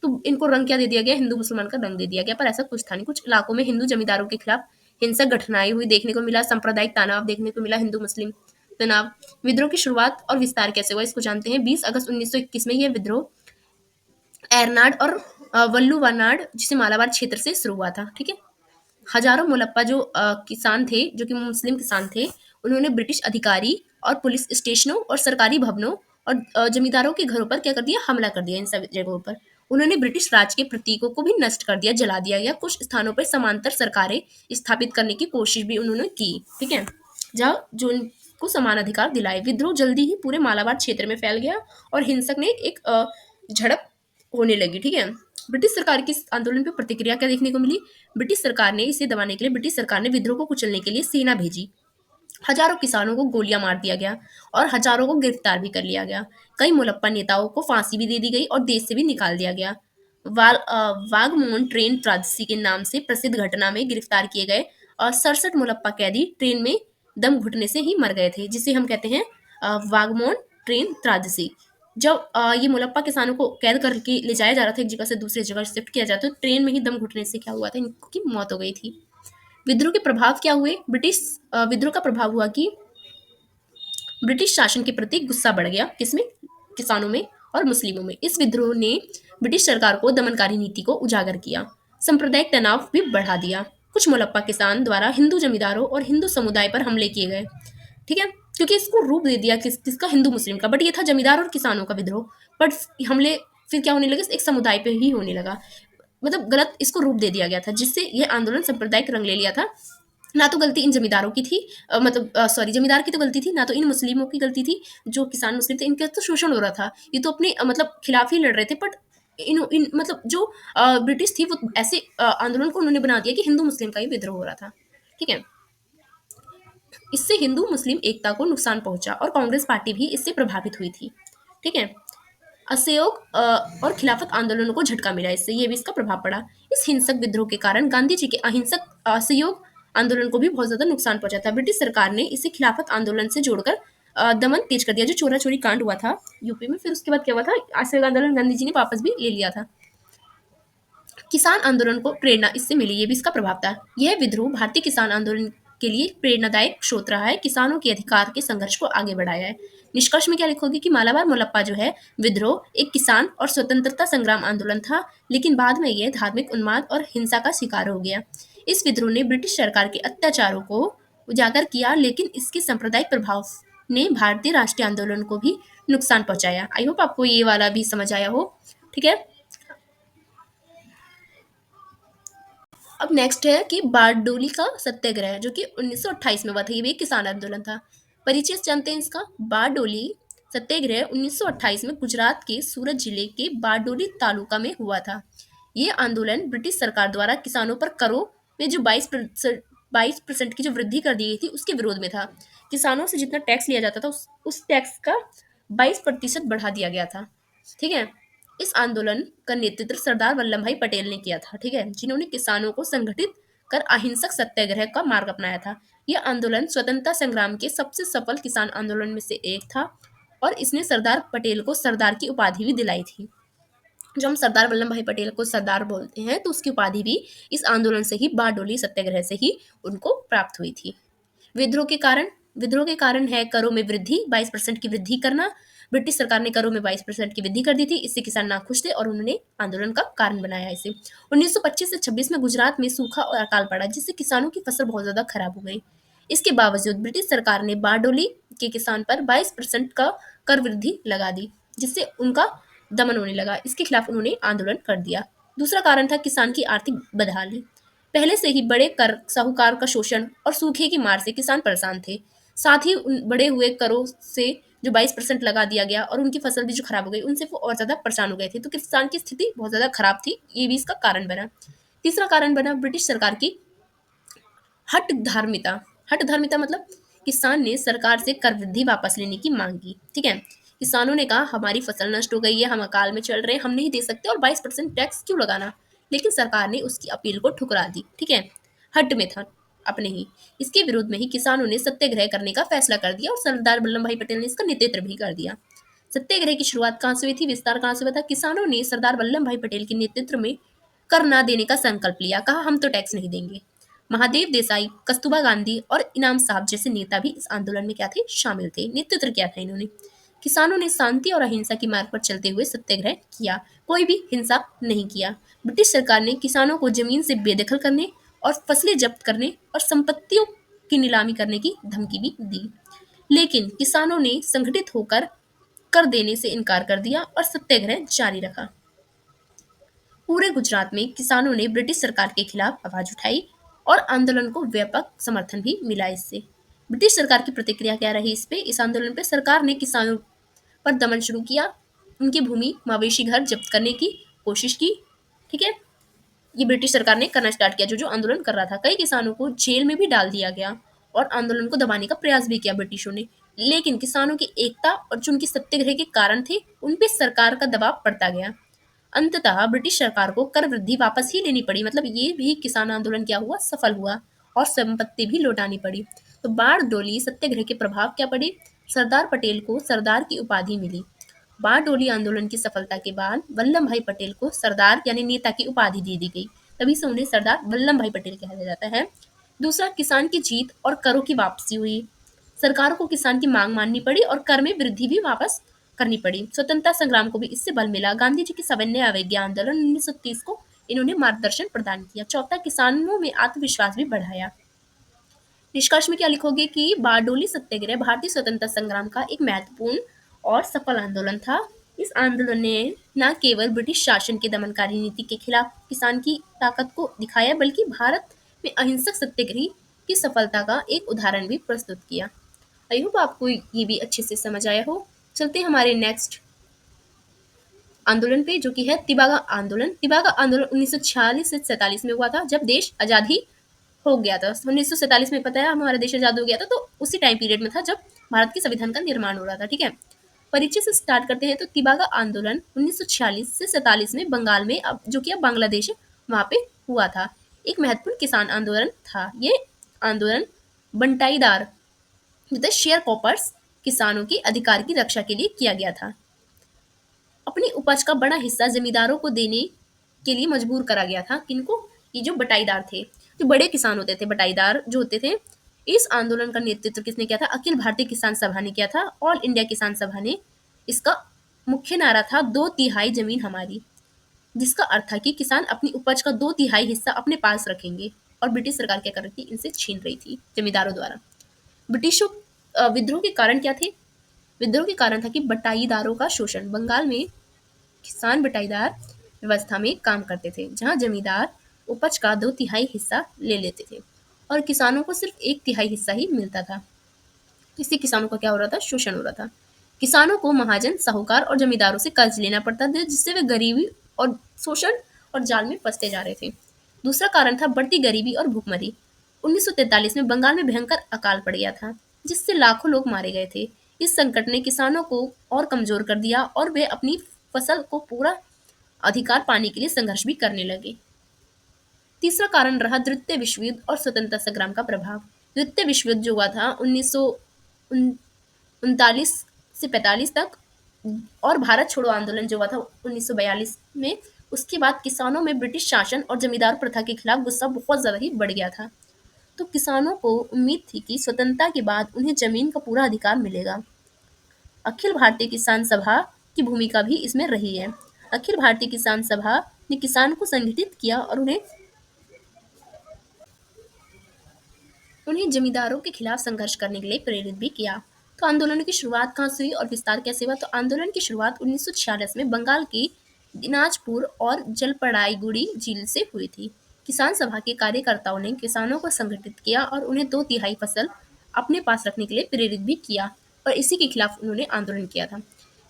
तो इनको रंग क्या दे दिया गया, हिंदू मुसलमान का रंग दे दिया गया। पर ऐसा कुछ था नहीं। कुछ इलाकों में हिंदू जमींदारों के खिलाफ हिंसक घटनाएं हुई देखने को मिला, सांप्रदायिक तनाव देखने को मिला, हिंदू मुस्लिम तनाव। विद्रोह की शुरुआत और विस्तार कैसे हुआ इसको जानते हैं। 20 अगस्त 1921 में यह विद्रोह एरनाड और वल्लुवानाड जिसे मालाबार क्षेत्र से शुरू हुआ था। ठीक है। हजारों मुलप्पा जो किसान थे, जो कि मुस्लिम किसान थे, उन्होंने ब्रिटिश अधिकारी और पुलिस स्टेशनों और सरकारी भवनों और जमींदारों के घरों पर क्या कर दिया, हमला कर दिया। इन सब जगहों पर उन्होंने ब्रिटिश राज के प्रतीकों को भी नष्ट कर दिया, जला दिया गया। कुछ स्थानों पर समांतर सरकारें स्थापित करने की कोशिश भी उन्होंने की। ठीक है। जहाँ जो उनको समान अधिकार दिलाए। विद्रोह जल्दी ही पूरे मालाबार क्षेत्र में फैल गया और हिंसक ने एक झड़प होने लगी। ठीक है। ब्रिटिश सरकार की इस आंदोलन पर प्रतिक्रिया क्या देखने को मिली। ब्रिटिश सरकार ने इसे दबाने के लिए ब्रिटिश सरकार ने विद्रोह को कुचलने के लिए सेना भेजी। हजारों किसानों को गोलियां मार दिया गया और हजारों को गिरफ्तार भी कर लिया गया। कई मुलप्पा नेताओं को फांसी भी दे दी गई और देश से भी निकाल दिया गया। वागमोन ट्रेन त्रासदी के नाम से प्रसिद्ध घटना में गिरफ्तार किए गए और 67 मुलप्पा कैदी ट्रेन में दम घुटने से ही मर गए थे, जिसे हम कहते हैं वागमोन ट्रेन त्रासदी। जब ये मुलप्पा किसानों को कैद करके ले जाया जा रहा था, एक जगह से दूसरी जगह शिफ्ट किया जाता, तो ट्रेन में ही दम घुटने से क्या हुआ था, इनकी मौत हो गई थी। विद्रोह के प्रभाव क्या हुए। विद्रोह का प्रभाव हुआ कि ब्रिटिश शासन के प्रति गुस्सा बढ़ गया। किसमें, किसानों में और मुस्लिमों में। इस विद्रोह ने ब्रिटिश सरकार को दमनकारी नीति को उजागर किया, सांप्रदायिक तनाव भी बढ़ा दिया। कुछ मुलप्पा किसान द्वारा हिंदू जमींदारों और हिंदू समुदाय पर हमले किए गए। ठीक है। क्योंकि इसको रूप दे दिया किसका, हिंदू मुस्लिम का। बट ये था जमींदार और किसानों का विद्रोह। बट हमले फिर क्या होने लगे, एक समुदाय पे ही होने लगा। मतलब गलत इसको रूप दे दिया गया था, जिससे यह आंदोलन सांप्रदायिक रंग ले लिया था। ना तो गलती इन जमींदारों की थी, सॉरी, जमींदार की तो गलती थी, ना तो इन मुस्लिमों की गलती थी। जो किसान मुस्लिम थे इनका तो शोषण हो रहा था, ये तो अपने मतलब खिलाफ ही लड़ रहे थे। बट इन मतलब जो ब्रिटिश थी वो ऐसे आंदोलन को उन्होंने बना दिया कि हिंदू मुस्लिम का ही विद्रोह हो रहा था। ठीक है। इससे हिंदू मुस्लिम एकता को नुकसान पहुंचा और कांग्रेस पार्टी भी इससे प्रभावित हुई थी। ठीक है। असहयोग और खिलाफत आंदोलनों को झटका मिला, इससे ये भी इसका प्रभाव पड़ा। इस हिंसक विद्रोह के कारण गांधी जी के अहिंसक असहयोग आंदोलन को भी बहुत ज्यादा नुकसान पहुंचा था। ब्रिटिश सरकार ने इसे खिलाफत आंदोलन से जोड़कर दमन तेज कर दिया। जो चोरा चोरी कांड हुआ था यूपी में, फिर उसके बाद क्या हुआ था, असहयोग आंदोलन गांधी जी ने वापस भी ले लिया था। किसान आंदोलन को प्रेरणा इससे मिली, ये भी इसका प्रभाव था। यह विद्रोह भारतीय किसान आंदोलन के लिए प्रेरणादायक स्रोत रहा है, किसानों के अधिकार के संघर्ष को आगे बढ़ाया है। निष्कर्ष में क्या लिखोगे कि मालाबार मुलप्पा जो है विद्रोह एक किसान और स्वतंत्रता संग्राम आंदोलन था, लेकिन बाद में यह धार्मिक उन्माद और हिंसा का शिकार हो गया। इस विद्रोह ने ब्रिटिश सरकार के अत्याचारों को उजागर किया, लेकिन इसके सांप्रदायिक प्रभाव ने भारतीय राष्ट्रीय आंदोलन को भी नुकसान पहुंचाया। आई होप आपको ये वाला भी समझ आया हो। ठीक है। अब नेक्स्ट है कि बारडोली का सत्याग्रह, जो कि 1928 में हुआ था। ये भी एक किसान आंदोलन था। परिचय जानते हैं इसका। बारडोली सत्याग्रह 1928 में गुजरात के सूरत जिले के बारडोली तालुका में हुआ था। ये आंदोलन ब्रिटिश सरकार द्वारा किसानों पर करों में जो 22% की जो वृद्धि कर दी गई थी उसके विरोध में था। किसानों से जितना टैक्स लिया जाता था उस टैक्स का 22% बढ़ा दिया गया था। ठीक है। इस आंदोलन का नेतृत्व सरदार वल्लभ भाई पटेल ने किया था। ठीक है। जिन्होंने किसानों को संगठित कर अहिंसक सत्याग्रह का मार्ग अपनाया था। यह आंदोलन स्वतंत्रता संग्राम के सबसे सफल किसान आंदोलन में से एक था और इसने सरदार पटेल को सरदार की उपाधि भी दिलाई थी। जो हम सरदार वल्लभ भाई पटेल को सरदार बोलते हैं, तो उसकी उपाधि भी इस आंदोलन से ही, बारडोली सत्याग्रह से ही उनको प्राप्त हुई थी। विद्रोह के कारण है करों में वृद्धि, 22% की वृद्धि करना। ब्रिटिश सरकार ने करों में 22% की वृद्धि कर दी थी। इससे किसान नाखुश थे और उन्होंने आंदोलन का कारण बनाया इसे। 1925 से 26 में गुजरात में सूखा और अकाल पड़ा, जिससे किसानों की फसल बहुत ज्यादा खराब हो गई। इसके बावजूद ब्रिटिश सरकार ने बारडोली के किसान पर 22% का कर वृद्धि लगा दी, जिससे उनका दमन होने लगा। इसके खिलाफ उन्होंने आंदोलन कर दिया। दूसरा कारण था किसान की आर्थिक बदहाली। पहले से ही बड़े कर, साहूकार का शोषण और सूखे की मार से किसान परेशान थे। साथ ही उन बढ़े हुए करों से जो 22% लगा दिया गया और उनकी फसल भी जो खराब हो गई, उनसे वो और ज्यादा परेशान हो गए थे। तो किसान की स्थिति बहुत ज्यादा खराब थी, ये भी इसका कारण बना। तीसरा कारण बना ब्रिटिश सरकार की हठ धार्मिता। हठ धार्मिता मतलब किसान ने सरकार से कर वृद्धि वापस लेने की मांग की। ठीक है। किसानों ने कहा हमारी फसल नष्ट हो गई है, हम अकाल में चल रहे हैं, हम नहीं दे सकते और 22% टैक्स क्यों लगाना। लेकिन सरकार ने उसकी अपील को ठुकरा दी। ठीक है, हट में था अपने ही। इसके विरोध में ही किसानों ने सत्याग्रह करने का फैसला कर दिया और सरदार वल्लभ भाई पटेल ने इसका नेतृत्व भी कर दिया। सत्याग्रह की शुरुआत कहाँ से हुई थी, विस्तार कहाँ से हुआ था? किसानों ने सरदार वल्लभ भाई पटेल के नेतृत्व में कर ना देने का संकल्प लिया। कहा हम तो टैक्स नहीं देंगे। महादेव देसाई, कस्तूरबा गांधी और इनाम साहब जैसे नेता भी इस आंदोलन में क्या थे, शामिल थे। नेतृत्व किया था इन्होंने। किसानों ने शांति और अहिंसा की मार्ग पर चलते हुए सत्याग्रह किया, कोई भी हिंसा नहीं किया। ब्रिटिश सरकार ने किसानों को जमीन से बेदखल करने और फसलें जब्त करने और संपत्तियों की नीलामी करने की धमकी भी दी, लेकिन किसानों ने संगठित होकर कर देने से इनकार कर दिया और सत्याग्रह जारी रखा। पूरे गुजरात में किसानों ने ब्रिटिश सरकार के खिलाफ आवाज उठाई और आंदोलन को व्यापक समर्थन भी मिला इससे। ब्रिटिश सरकार की प्रतिक्रिया क्या रही इस पे, इस आंदोलन पे? सरकार ने किसानों पर दमन शुरू किया, उनकी भूमि, मवेशी घर जब्त करने की कोशिश की। ठीक है, ये ब्रिटिश सरकार ने करना स्टार्ट किया, जो आंदोलन कर रहा था। कई किसानों को जेल में भी डाल दिया गया और आंदोलन को दबाने का प्रयास भी किया ब्रिटिशों ने। लेकिन किसानों की एकता और जो उनके सत्याग्रह के कारण थे, उन पे सरकार का दबाव बढ़ता गया। अंततः ब्रिटिश सरकार को कर वृद्धि वापस ही लेनी पड़ी, मतलब ये भी किसान आंदोलन क्या हुआ, सफल हुआ और संपत्ति भी लौटानी पड़ी। तो बारडोली सत्याग्रह के प्रभाव क्या पड़े? सरदार पटेल को सरदार की उपाधि मिली। बारडोली आंदोलन की सफलता के बाद वल्लभ भाई पटेल को सरदार यानी नेता की उपाधि दे दी गई, तभी से उन्हें सरदार वल्लभ भाई पटेल कहा जाता है। दूसरा, किसान की जीत और करों की वापसी हुई। सरकार को किसान की मांग माननी पड़ी और कर में वृद्धि भी वापस करनी पड़ी। स्वतंत्रता संग्राम को भी इससे बल मिला। गांधी जी की सविनय अवज्ञा आंदोलन 1930 को इन्होंने मार्गदर्शन प्रदान किया। चौथा, किसानों में आत्मविश्वास भी बढ़ाया। निष्कर्ष में क्या लिखोगे कि बारडोली सत्याग्रह भारतीय स्वतंत्रता संग्राम का एक महत्वपूर्ण और सफल आंदोलन था। इस आंदोलन ने न केवल ब्रिटिश शासन के दमनकारी नीति के खिलाफ किसान की ताकत को दिखाया, बल्कि भारत में अहिंसक सत्याग्रह की सफलता का एक उदाहरण भी प्रस्तुत किया। आई होप आपको ये भी अच्छे से समझ आया हो। चलते हैं हमारे नेक्स्ट आंदोलन पे, जो कि है तिबागा आंदोलन। तिबागा आंदोलन 1946 से 47 में हुआ था, जब देश आजादी हो गया था। 1947 में पता है हमारा देश आजाद हो गया था, तो उसी टाइम पीरियड में था जब भारत के संविधान का निर्माण हो रहा था। ठीक है, परिचय से स्टार्ट करते हैं। तो तिबागा आंदोलन 1946 से 47 में बंगाल में, अब जो कि अब बांग्लादेश है, वहां पे हुआ था। एक महत्वपूर्ण किसान आंदोलन था। ये आंदोलन बंटाईदार शेयर कॉपर्स किसानों के अधिकार की रक्षा के लिए किया गया था। अपनी उपज का बड़ा हिस्सा जमींदारों को देने के लिए मजबूर करा गया था। किनको? ये जो बटाईदार थे, जो बड़े किसान होते थे, बटाईदार जो होते थे। इस आंदोलन का नेतृत्व किसने किया था? अखिल भारतीय किसान सभा ने किया था। ऑल इंडिया किसान सभा ने। इसका मुख्य नारा था 2/3 जमीन हमारी, जिसका अर्थ था कि किसान अपनी उपज का 2/3 हिस्सा अपने पास रखेंगे। और ब्रिटिश सरकार क्या कर रही थी? इनसे छीन रही थी जमींदारों द्वारा। ब्रिटिशों विद्रोह के कारण क्या थे? विद्रोह के कारण था कि बटाईदारों का शोषण। बंगाल में किसान बटाईदार व्यवस्था में काम करते थे, जहां जमींदार उपज का 2/3 हिस्सा ले लेते थे और किसानों को सिर्फ 1/3 हिस्सा ही मिलता था। इससे किसानों का क्या हो रहा था? शोषण हो रहा था। किसानों को महाजन, साहूकार और जमींदारों से कर्ज लेना पड़ता था, जिससे वे गरीबी और शोषण और जाल में फंसते जा रहे थे। दूसरा कारण था बढ़ती गरीबी और भूखमरी। 1943 में बंगाल में भयंकर अकाल पड़ गया था, जिससे लाखों लोग मारे गए थे। इस संकट ने किसानों को और कमजोर कर दिया और वे अपनी फसल को पूरा अधिकार पाने के लिए संघर्ष भी करने लगे। तीसरा कारण रहा द्वितीय विश्व युद्ध और स्वतंत्रता संग्राम का प्रभाव। द्वितीय विश्व युद्ध जो हुआ था 1939 से 45 तक, और भारत छोड़ो आंदोलन जो हुआ था 1942 में, उसके बाद किसानों में ब्रिटिश शासन और जमींदार प्रथा के खिलाफ गुस्सा बहुत ज्यादा ही बढ़ गया था। तो किसानों को उम्मीद थी कि स्वतंत्रता के बाद उन्हें जमीन का पूरा अधिकार मिलेगा। अखिल भारतीय किसान सभा की भूमिका भी इसमें रही है। अखिल भारतीय किसान सभा ने किसान को संगठित किया और उन्हें जमींदारों के खिलाफ संघर्ष करने के लिए प्रेरित भी किया। तो आंदोलन की शुरुआत कहाँ से हुई और विस्तार कैसे हुआ? तो आंदोलन की शुरुआत 1946 में बंगाल के दिनाजपुर और जलपड़ाईगुड़ी झील से हुई थी। किसान सभा के कार्यकर्ताओं ने किसानों को संगठित किया और उन्हें 2/3 फसल अपने पास रखने के लिए प्रेरित भी किया, और इसी के खिलाफ उन्होंने आंदोलन किया था।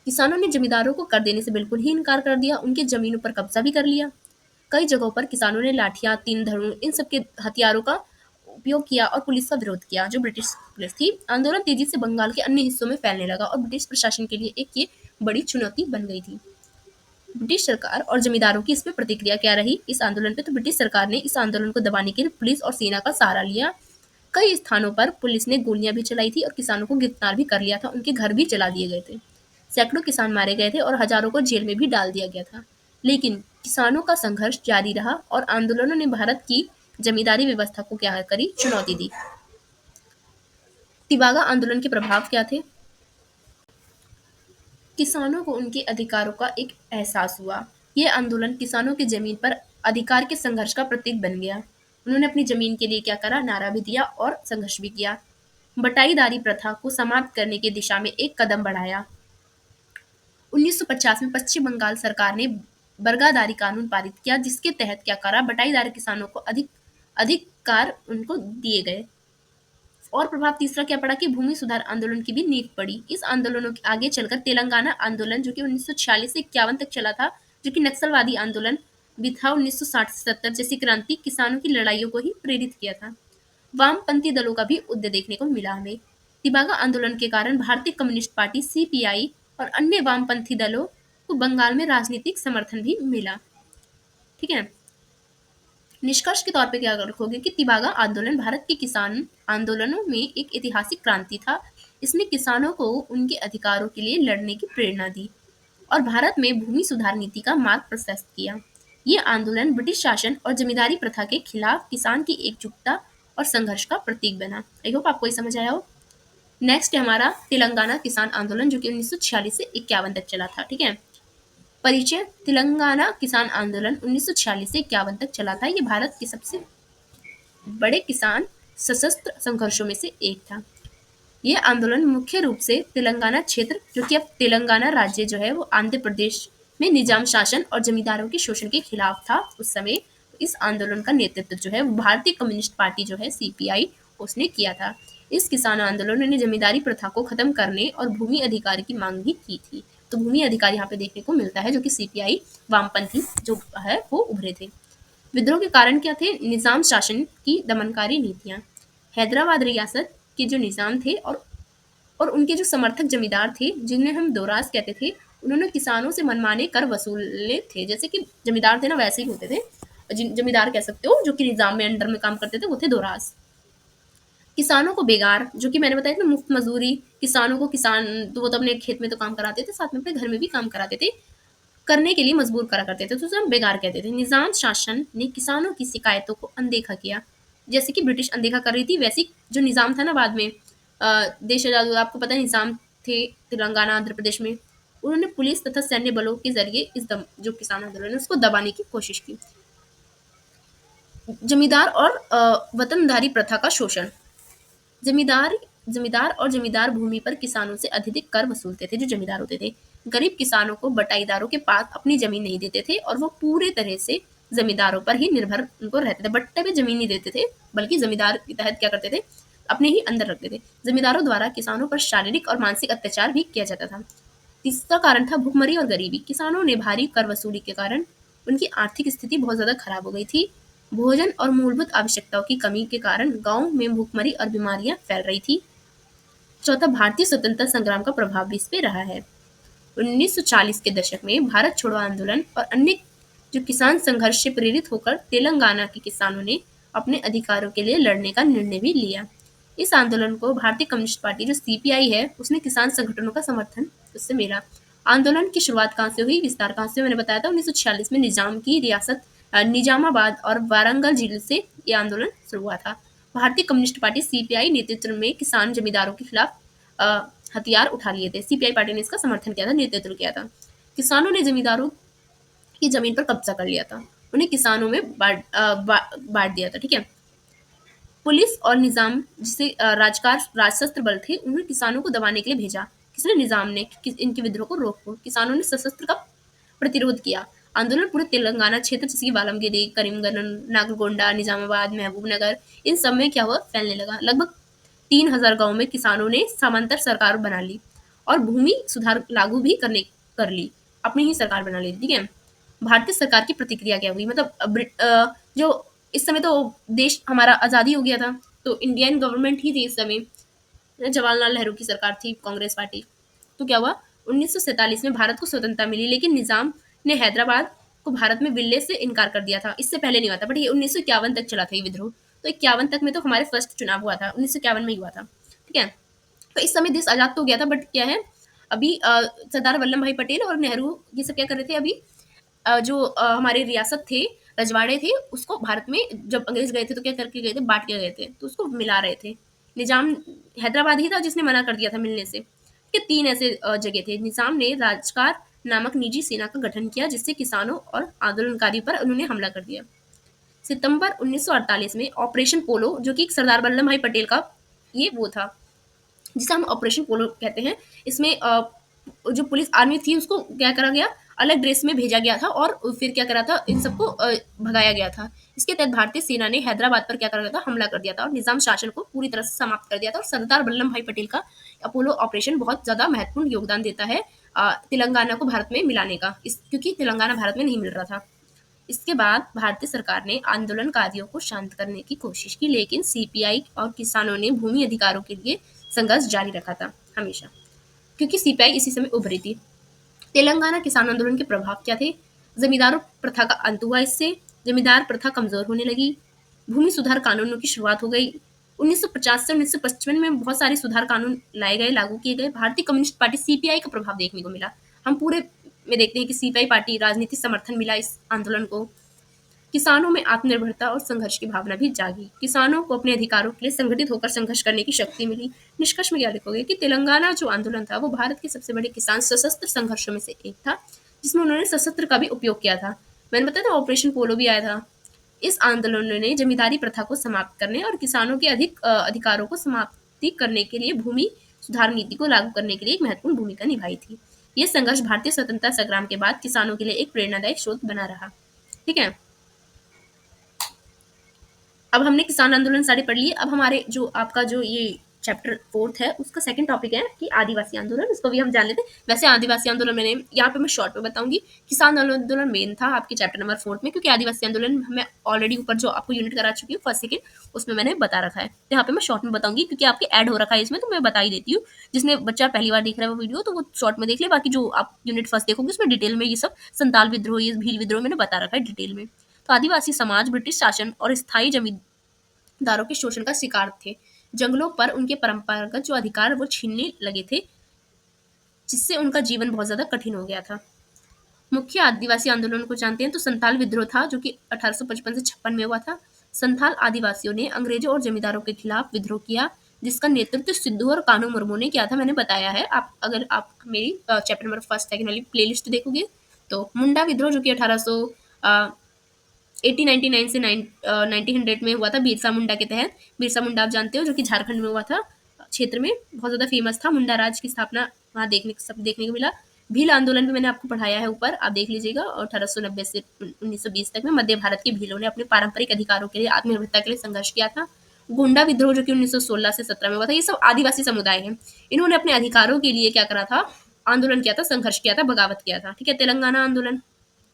किसानों ने जमींदारों को कर देने से बिल्कुल ही इनकार कर दिया, उनकी जमीनों पर कब्जा भी कर लिया। कई जगहों पर किसानों ने लाठियां, तीन धनुष, इन सब के हथियारों का उपयोग किया और पुलिस का विरोध किया, जो ब्रिटिश पुलिस थी। आंदोलन तेजी से बंगाल के अन्य हिस्सों में फैलने लगा और ब्रिटिश प्रशासन के लिए एक ये बड़ी चुनौती बन गई थी। ब्रिटिश सरकार और जमींदारों की इसमें प्रतिक्रिया क्या रही इस आंदोलन पे? तो ब्रिटिश सरकार ने इस आंदोलन को दबाने के लिए पुलिस और सेना का सहारा लिया। कई स्थानों पर पुलिस ने गोलियां भी चलाई थी और किसानों को गिरफ्तार भी कर लिया था, उनके घर भी जला दिए गए थे। सैकड़ों किसान मारे गए थे और हजारों को जेल में भी डाल दिया गया था। लेकिन किसानों का संघर्ष जारी रहा और आंदोलनों ने भारत की जमींदारी व्यवस्था को क्या करी? चुनौती दी। तिबागा आंदोलन के प्रभाव क्या थे? किसानों को उनके अधिकारों का एक एहसास हुआ। ये आंदोलन किसानों की जमीन पर अधिकार के संघर्ष का प्रतीक बन गया। उन्होंने अपनी जमीन के लिए क्या करा? नारा भी दिया और संघर्ष भी किया। बटाईदारी प्रथा को समाप्त करने की दिशा में एक कदम बढ़ाया। 1950 में पश्चिम बंगाल सरकार ने बर्गादारी कानून पारित किया, जिसके तहत क्या करा? बटाईदार किसानों को अधिकार उनको दिए गए। और प्रभाव तीसरा क्या पड़ा कि भूमि सुधार आंदोलन की भी नींव पड़ी। इस आंदोलनों के आगे चलकर तेलंगाना आंदोलन, जो कि 1946 से 51 तक चला था, जो कि नक्सलवादी आंदोलन भी था 1960 से 70, जैसी क्रांति किसानों की लड़ाइयों को ही प्रेरित किया था। वामपंथी दलों का भी उदय देखने को मिला हमें। तिबागा आंदोलन के कारण भारतीय कम्युनिस्ट पार्टी सीपीआई और अन्य वामपंथी दलों को बंगाल में राजनीतिक समर्थन भी मिला। ठीक है। निष्कर्ष के तौर पे क्या रखोगे कि तिबागा आंदोलन भारत के किसान आंदोलनों में एक ऐतिहासिक क्रांति था। इसने किसानों को उनके अधिकारों के लिए लड़ने की प्रेरणा दी और भारत में भूमि सुधार नीति का मार्ग प्रशस्त किया। ये आंदोलन ब्रिटिश शासन और जमींदारी प्रथा के खिलाफ किसान की एकजुटता और संघर्ष का प्रतीक बना। आई होप आपको ये समझ आया हो। नेक्स्ट है हमारा तेलंगाना किसान आंदोलन, जो कि 1946 से 51 तक चला था। ठीक है। परिचय। तेलंगाना किसान आंदोलन 1946 से 51 तक चला था। ये भारत के सबसे बड़े किसान सशस्त्र संघर्षों में से एक था। ये आंदोलन मुख्य रूप से तेलंगाना क्षेत्र, जो कि अब तेलंगाना राज्य जो है वो आंध्र प्रदेश में निजाम शासन और जमींदारों के शोषण के खिलाफ था उस समय। इस आंदोलन का नेतृत्व जो है वो भारतीय कम्युनिस्ट पार्टी जो है सीपीआई उसने किया था। इस किसान आंदोलन ने जमींदारी प्रथा को खत्म करने और भूमि अधिकार की मांग भी की थी। तो भूमि अधिकार यहाँ पे देखने को मिलता है, जो कि सीपीआई वामपंथी जो है वो उभरे थे। विद्रोह के कारण क्या थे? निजाम शासन की दमनकारी नीतियां। हैदराबाद रियासत के जो निजाम थे और उनके जो समर्थक जमींदार थे, जिन्हें हम दोरास कहते थे, उन्होंने किसानों से मनमाने कर वसूले थे। जैसे कि जमींदार थे ना, वैसे ही होते थे। जमींदार कह सकते हो, जो कि निजाम में अंडर में काम करते थे, वो थे दोरास। किसानों को बेगार, जो कि मैंने बताया था मुफ्त मजदूरी। किसानों को किसान तो वो तो अपने खेत में तो काम कराते थे, साथ में अपने घर में भी काम कराते थे, करने के लिए मजबूर करा करते थे, तो उसे हम बेगार कहते थे। निजाम शासन ने किसानों की शिकायतों को अनदेखा किया। जैसे कि ब्रिटिश अनदेखा कर रही थी, वैसे जो निजाम था ना बाद में देश आजाद हुआ, आपको पता है निजाम थे तेलंगाना आंध्र प्रदेश में, उन्होंने पुलिस तथा सैन्य बलों के जरिए जो किसान आंदोलन है उसको दबाने की कोशिश की। जमींदार और वतनदारी प्रथा का शोषण। जमींदार जमींदार और जमींदार भूमि पर किसानों से अत्यधिक कर वसूलते थे। जो जमींदार होते थे, गरीब किसानों को बटाईदारों के पास अपनी जमीन नहीं देते थे और वो पूरे तरह से जमींदारों पर ही निर्भर उनको रहते थे। बट्टे पे जमीन नहीं देते थे, बल्कि जमींदार के तहत क्या करते थे? अपने ही अंदर रखते थे। जमींदारों द्वारा किसानों पर शारीरिक और मानसिक अत्याचार भी किया जाता था। तीसरा कारण था भूखमरी और गरीबी। किसानों ने भारी कर वसूली के कारण उनकी आर्थिक स्थिति बहुत ज्यादा खराब हो गई थी। भोजन और मूलभूत आवश्यकताओं की कमी के कारण गांव में भूखमरी और बीमारियां फैल रही थी। चौथा, भारतीय स्वतंत्रता संग्राम का प्रभाव भी इस पे रहा है। 1940 के दशक में भारत छोड़ो आंदोलन और अन्य जो किसान संघर्ष से प्रेरित होकर तेलंगाना के किसानों ने अपने अधिकारों के लिए लड़ने का निर्णय भी लिया। इस आंदोलन को भारतीय कम्युनिस्ट पार्टी जो सीपीआई है उसने किसान संगठनों का समर्थन उससे मिला। आंदोलन की शुरुआत कहाँ से हुई? विस्तार कहाँ से? मैंने बताया था 1946 में निजाम की रियासत निजामाबाद और वारंगल जिले से ये आंदोलन शुरू हुआ था। भारतीय कम्युनिस्ट पार्टी सीपीआई नेतृत्व में किसान जमींदारों के खिलाफ हथियार उठा लिए थे। सीपीआई पार्टी ने इसका समर्थन किया था, नेतृत्व किया था। किसानों ने जमींदारों की जमीन पर कब्जा कर लिया था, उन्हें किसानों में बांट दिया था। ठीक है। पुलिस और निजाम जिसे राजशस्त्र बल थे, उन्होंने किसानों को दबाने के लिए भेजा। किसने? निजाम ने। इनके विद्रोह को रोको। किसानों ने सशस्त्र का प्रतिरोध किया। आंदोलन पूरे तेलंगाना क्षेत्र जैसे कि वालमगिरी, करीमगंज, नागरगोंडा, निजामाबाद, महबूबनगर, इन सब में क्या हुआ? फैलने लगा। लगभग 3000 गांवों में किसानों ने समांतर सरकार बना ली और भूमि सुधार लागू भी कर ली, अपनी ही सरकार बना ली। ठीक है। भारतीय सरकार की प्रतिक्रिया क्या हुई? मतलब जो इस समय तो देश हमारा आज़ादी हो गया था, तो इंडियन गवर्नमेंट ही थी इस समय, जवाहरलाल नेहरू की सरकार थी, कांग्रेस पार्टी। तो क्या हुआ? 1947 में भारत को स्वतंत्रता मिली, लेकिन निजाम ने हैदराबाद को भारत में विलय से इनकार कर दिया था। इससे पहले नहीं हुआ था, बट ये 1951 तक चला था ये विद्रोह। तो 51 तक में तो हमारे फर्स्ट चुनाव हुआ था, 1951 में ही हुआ था। ठीक है, तो इस समय देश आजाद तो हो गया था, बट क्या है, अभी सरदार वल्लभ भाई पटेल और नेहरू ये सब क्या कर रहे थे अभी, जो हमारे रियासत थे, रजवाड़े थे, उसको भारत में जब अंग्रेज गए थे तो क्या करके गए थे, बांट के गए थे, तो उसको मिला रहे थे। निजाम हैदराबाद ही था जिसने मना कर दिया था मिलने से। ये 3 ऐसे जगह थे। निजाम ने राजकार नामक निजी सेना का गठन किया, जिससे किसानों और आंदोलनकारियों पर उन्होंने हमला कर दिया। सितंबर 1948 में ऑपरेशन पोलो, जो कि सरदार वल्लभ भाई पटेल का ये वो था, जिसे हम ऑपरेशन पोलो कहते हैं। इसमें जो पुलिस आर्मी थी उसको क्या करा गया, अलग ड्रेस में भेजा गया था और फिर क्या करा था, इन सबको भगाया गया था। इसके तहत भारतीय सेना ने हैदराबाद पर क्या करा गया था, हमला कर दिया था और निजाम शासन को पूरी तरह से समाप्त कर दिया था। और सरदार वल्लभ भाई पटेल का अपोलो ऑपरेशन बहुत ज्यादा महत्वपूर्ण योगदान देता है तेलंगाना को भारत में मिलाने का, क्योंकि तेलंगाना भारत में नहीं मिल रहा था। इसके बाद भारतीय सरकार ने आंदोलनकारियों को शांत करने की कोशिश की, लेकिन सीपीआई और किसानों ने भूमि अधिकारों के लिए संघर्ष जारी रखा था हमेशा, क्योंकि सीपीआई इसी समय उभरी थी। तेलंगाना किसान आंदोलन के प्रभाव क्या थे? जमींदारों प्रथा का अंत हुआ, इससे जमींदार प्रथा कमजोर होने लगी, भूमि सुधार कानूनों की शुरुआत हो गई। 1950 से 1955 में बहुत सारे सुधार कानून लाए गए, लागू किए गए। भारतीय कम्युनिस्ट पार्टी सीपीआई का प्रभाव देखने को मिला। हम पूरे में देखते हैं कि सीपीआई पार्टी राजनीतिक समर्थन मिला इस आंदोलन को। किसानों में आत्मनिर्भरता और संघर्ष की भावना भी जागी। किसानों को अपने अधिकारों के लिए संगठित होकर संघर्ष करने की शक्ति मिली। निष्कर्ष में क्या लिखोगे कि तेलंगाना जो आंदोलन था वो भारत के सबसे बड़े किसान सशस्त्र संघर्षों में से एक था, जिसमें उन्होंने सशस्त्र का भी उपयोग किया था। मैंने बताया था ऑपरेशन पोलो भी आया था। इस आंदोलन ने जमींदारी प्रथा को समाप्त करने और किसानों के अधिक अधिकारों को समाप्ति करने के लिए भूमि सुधार नीति को लागू करने के लिए एक महत्वपूर्ण भूमिका निभाई थी। यह संघर्ष भारतीय स्वतंत्रता संग्राम के बाद किसानों के लिए एक प्रेरणादायक स्रोत बना रहा। ठीक है, अब हमने किसान आंदोलन सारे पढ़ लिए। अब हमारे जो आपका जो ये चैप्टर 4 है उसका सेकंड टॉपिक है कि आदिवासी आंदोलन, इसको भी हम जान लेते हैं। वैसे आदिवासी आंदोलन मैंने यहाँ पे मैं शॉर्ट में बताऊंगी। किसान आंदोलन मेन था आपके चैप्टर नंबर 4 में, क्योंकि आदिवासी आंदोलन मैं ऑलरेडी ऊपर जो आपको यूनिट करा चुकी हूँ फर्स्ट सेकंड, उसमें मैंने बता रखा है। तो यहाँ पे मैं शॉर्ट में बताऊंगी क्योंकि आपके ऐड हो रखा है इसमें, तो मैं बता ही देती हूँ। जिसने बच्चा पहली बार देख रहा है वो वीडियो तो वो शॉर्ट में देख ले, बाकी जो आप यूनिट फर्स्ट देखोगे उसमें डिटेल में ये सब संताल विद्रोह, ये भील विद्रोह मैंने बता रखा है डिटेल में। तो आदिवासी समाज ब्रिटिश शासन और स्थायी जमीन दारों के शोषण का शिकार थे। जंगलों पर उनके परंपरागत जो अधिकार वो छीनने लगे थे, जिससे उनका जीवन बहुत ज्यादा कठिन हो गया था। मुख्य आदिवासी आंदोलन को जानते हैं तो संथाल विद्रोह था, जो कि 1855 से 56 में हुआ था। संथाल आदिवासियों ने अंग्रेजों और जमींदारों के खिलाफ विद्रोह किया, जिसका नेतृत्व सिद्धू और कानू मुर्मू ने किया था। मैंने बताया है, आप अगर आप मेरी चैप्टर नंबर फर्स्ट सेकंड वाली प्लेलिस्ट देखोगे तो मुंडा विद्रोह जो कि 1899 से 1900 में हुआ था बिरसा मुंडा के तहत। बिरसा मुंडा आप जानते हो जो कि झारखंड में हुआ था, क्षेत्र में बहुत ज्यादा फेमस था। मुंडा राज की स्थापना वहाँ सब देखने को मिला। भील आंदोलन भी मैंने आपको पढ़ाया है ऊपर, आप देख लीजिएगा। 1890 से 1920 तक में मध्य भारत के भीलों ने अपने पारंपरिक अधिकारों के लिए, आत्मनिर्भरता के लिए संघर्ष किया था। गोंडा विद्रोह जो कि 1916 से 17 में हुआ था, ये सब आदिवासी समुदाय हैं। इन्होंने अपने अधिकारों के लिए क्या करा था, आंदोलन किया था, संघर्ष किया था, बगावत किया था। ठीक है, तेलंगाना आंदोलन,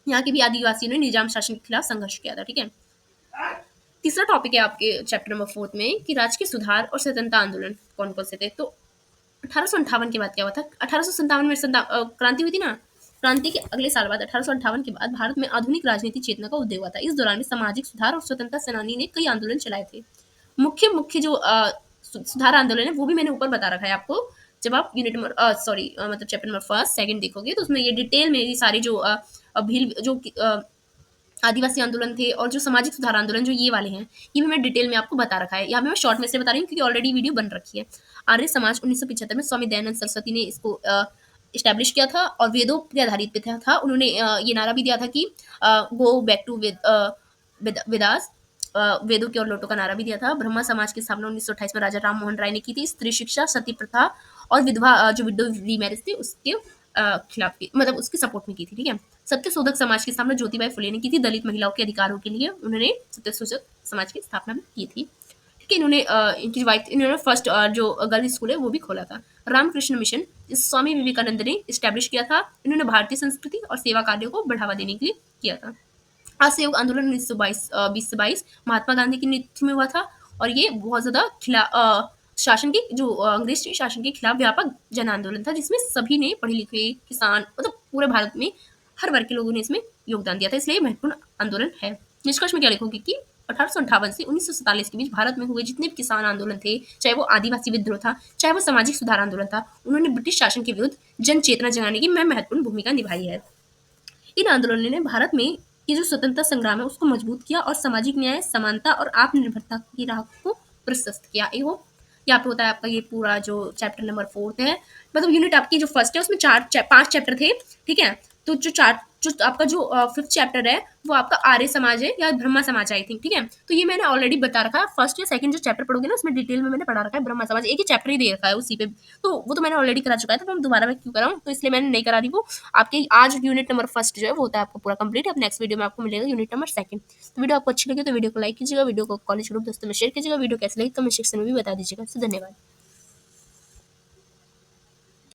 यहाँ के भी आदिवासियों ने निजाम शासन के खिलाफ संघर्ष किया था। ठीक है, तीसरा टॉपिक है आपके चैप्टर नंबर 4 में कि राजकीय सुधार और स्वतंत्रता आंदोलन कौन कौन से थे। तो 1858 के बाद क्या हुआ था, 1857 में क्रांति हुई थी ना। क्रांति के अगले साल बाद 1858 के बाद भारत में आधुनिक राजनीति चेतना का उदय हुआ था। इस दौरान में सामाजिक सुधार और स्वतंत्रता सेनानी ने कई आंदोलन चलाए थे। मुख्य मुख्य जो सुधार आंदोलन है वो भी मैंने ऊपर बता रखा है आपको। जब आप यूनिट नंबर मतलब चैप्टर नंबर फर्स्ट सेकंड देखोगे तो उसमें ये डिटेल में ये सारी जो भील जो आदिवासी आंदोलन थे और जो सामाजिक सुधार आंदोलन जो ये वाले हैं, ये भी मैं डिटेल में आपको बता रखा है। यहाँ पे मैं शॉर्ट में से बता रही हूँ क्योंकि ऑलरेडी वीडियो बन रखी है। आर्य समाज 1975 में स्वामी दयानंद सरस्वती ने इसको इस्टेब्लिश किया था और वेदों पे आधारित पे था। उन्होंने ये नारा भी दिया था कि गो बैक टू वेदास, वेदों की ओर लौटो का नारा भी दिया था। ब्रह्मा समाज की स्थापना 1928 में राजा राम मोहन राय ने की थी। स्त्री शिक्षा, सती प्रथा और विधवा जो विडो रीमैरिज थी उसके खिलाफ की, मतलब उसके सपोर्ट में की थी। ठीक है, सत्य शोधक समाज की स्थापना ज्योतिबाई फुले ने की थी। दलित महिलाओं के अधिकारों के लिए उन्होंने सत्य शोधक समाज की स्थापना भी की थी। ठीक है, इन्होंने फर्स्ट जो गर्ल्स स्कूल है वो भी खोला था। रामकृष्ण मिशन इस स्वामी विवेकानंद ने स्टैब्लिश किया था। इन्होंने भारतीय संस्कृति और सेवा कार्यों को बढ़ावा देने के लिए किया था। असहयोग आंदोलन 1922 महात्मा गांधी के नेतृत्व में हुआ था और ये बहुत ज्यादा शासन के जो अंग्रेज शासन के खिलाफ व्यापक जन आंदोलन था, जिसमें सभी ने पढ़े लिखे किसान मतलब पूरे भारत में हर वर्ग के लोगों ने इसमें योगदान दिया था, इसलिए महत्वपूर्ण आंदोलन है। निष्कर्ष में क्या लिखोगे कि 1858 से 1947 के बीच भारत में हुए जितने भी किसान आंदोलन थे, चाहे वो आदिवासी विद्रोह था, चाहे वो सामाजिक सुधार आंदोलन था, उन्होंने ब्रिटिश शासन के विरुद्ध जन चेतना जगाने की महत्वपूर्ण भूमिका निभाई है। इन आंदोलनों ने भारत में ये जो स्वतंत्रता संग्राम है उसको मजबूत किया और सामाजिक न्याय, समानता और आत्मनिर्भरता की राह को प्रशस्त किया। आई होप यहाँ पे होता है आपका ये पूरा जो चैप्टर नंबर 4 है, मतलब यूनिट आपकी जो फर्स्ट है उसमें 5 चैप्टर थे, ठीक है। तो जो आपका जो 5th चैप्टर है वो आपका आर्य समाज है या ब्रह्मा समाज आई थिंक, ठीक है। तो ये मैंने ऑलरेडी बता रखा है, फर्स्ट या सेकंड जो चैप्टर पढ़ोगे ना उसमें डिटेल में मैंने पढ़ा रखा है ब्रह्मा समाज, एक ही चैप्टर ही दे रखा है उसी पे, तो वो तो मैंने ऑलरेडी करा चुका है, तो मैं दोबारा मैं क्यों कराऊँ, तो इसलिए मैंने नहीं करा रही वो। आपके आज यूनिट नंबर फर्स्ट जो है वो होता है आपको पूरा कंप्लीट। अब नेक्स्ट वीडियो में आपको मिलेगा यूनिट नंबर सेकंड। तो वीडियो आपको अच्छी लगी तो वीडियो को लाइक कीजिएगा, वीडियो को कॉलेज ग्रुप दोस्तों में शेयर कीजिएगा, वीडियो कैसे लगी कमेंट सेक्शन में भी बता दीजिएगा। धन्यवाद।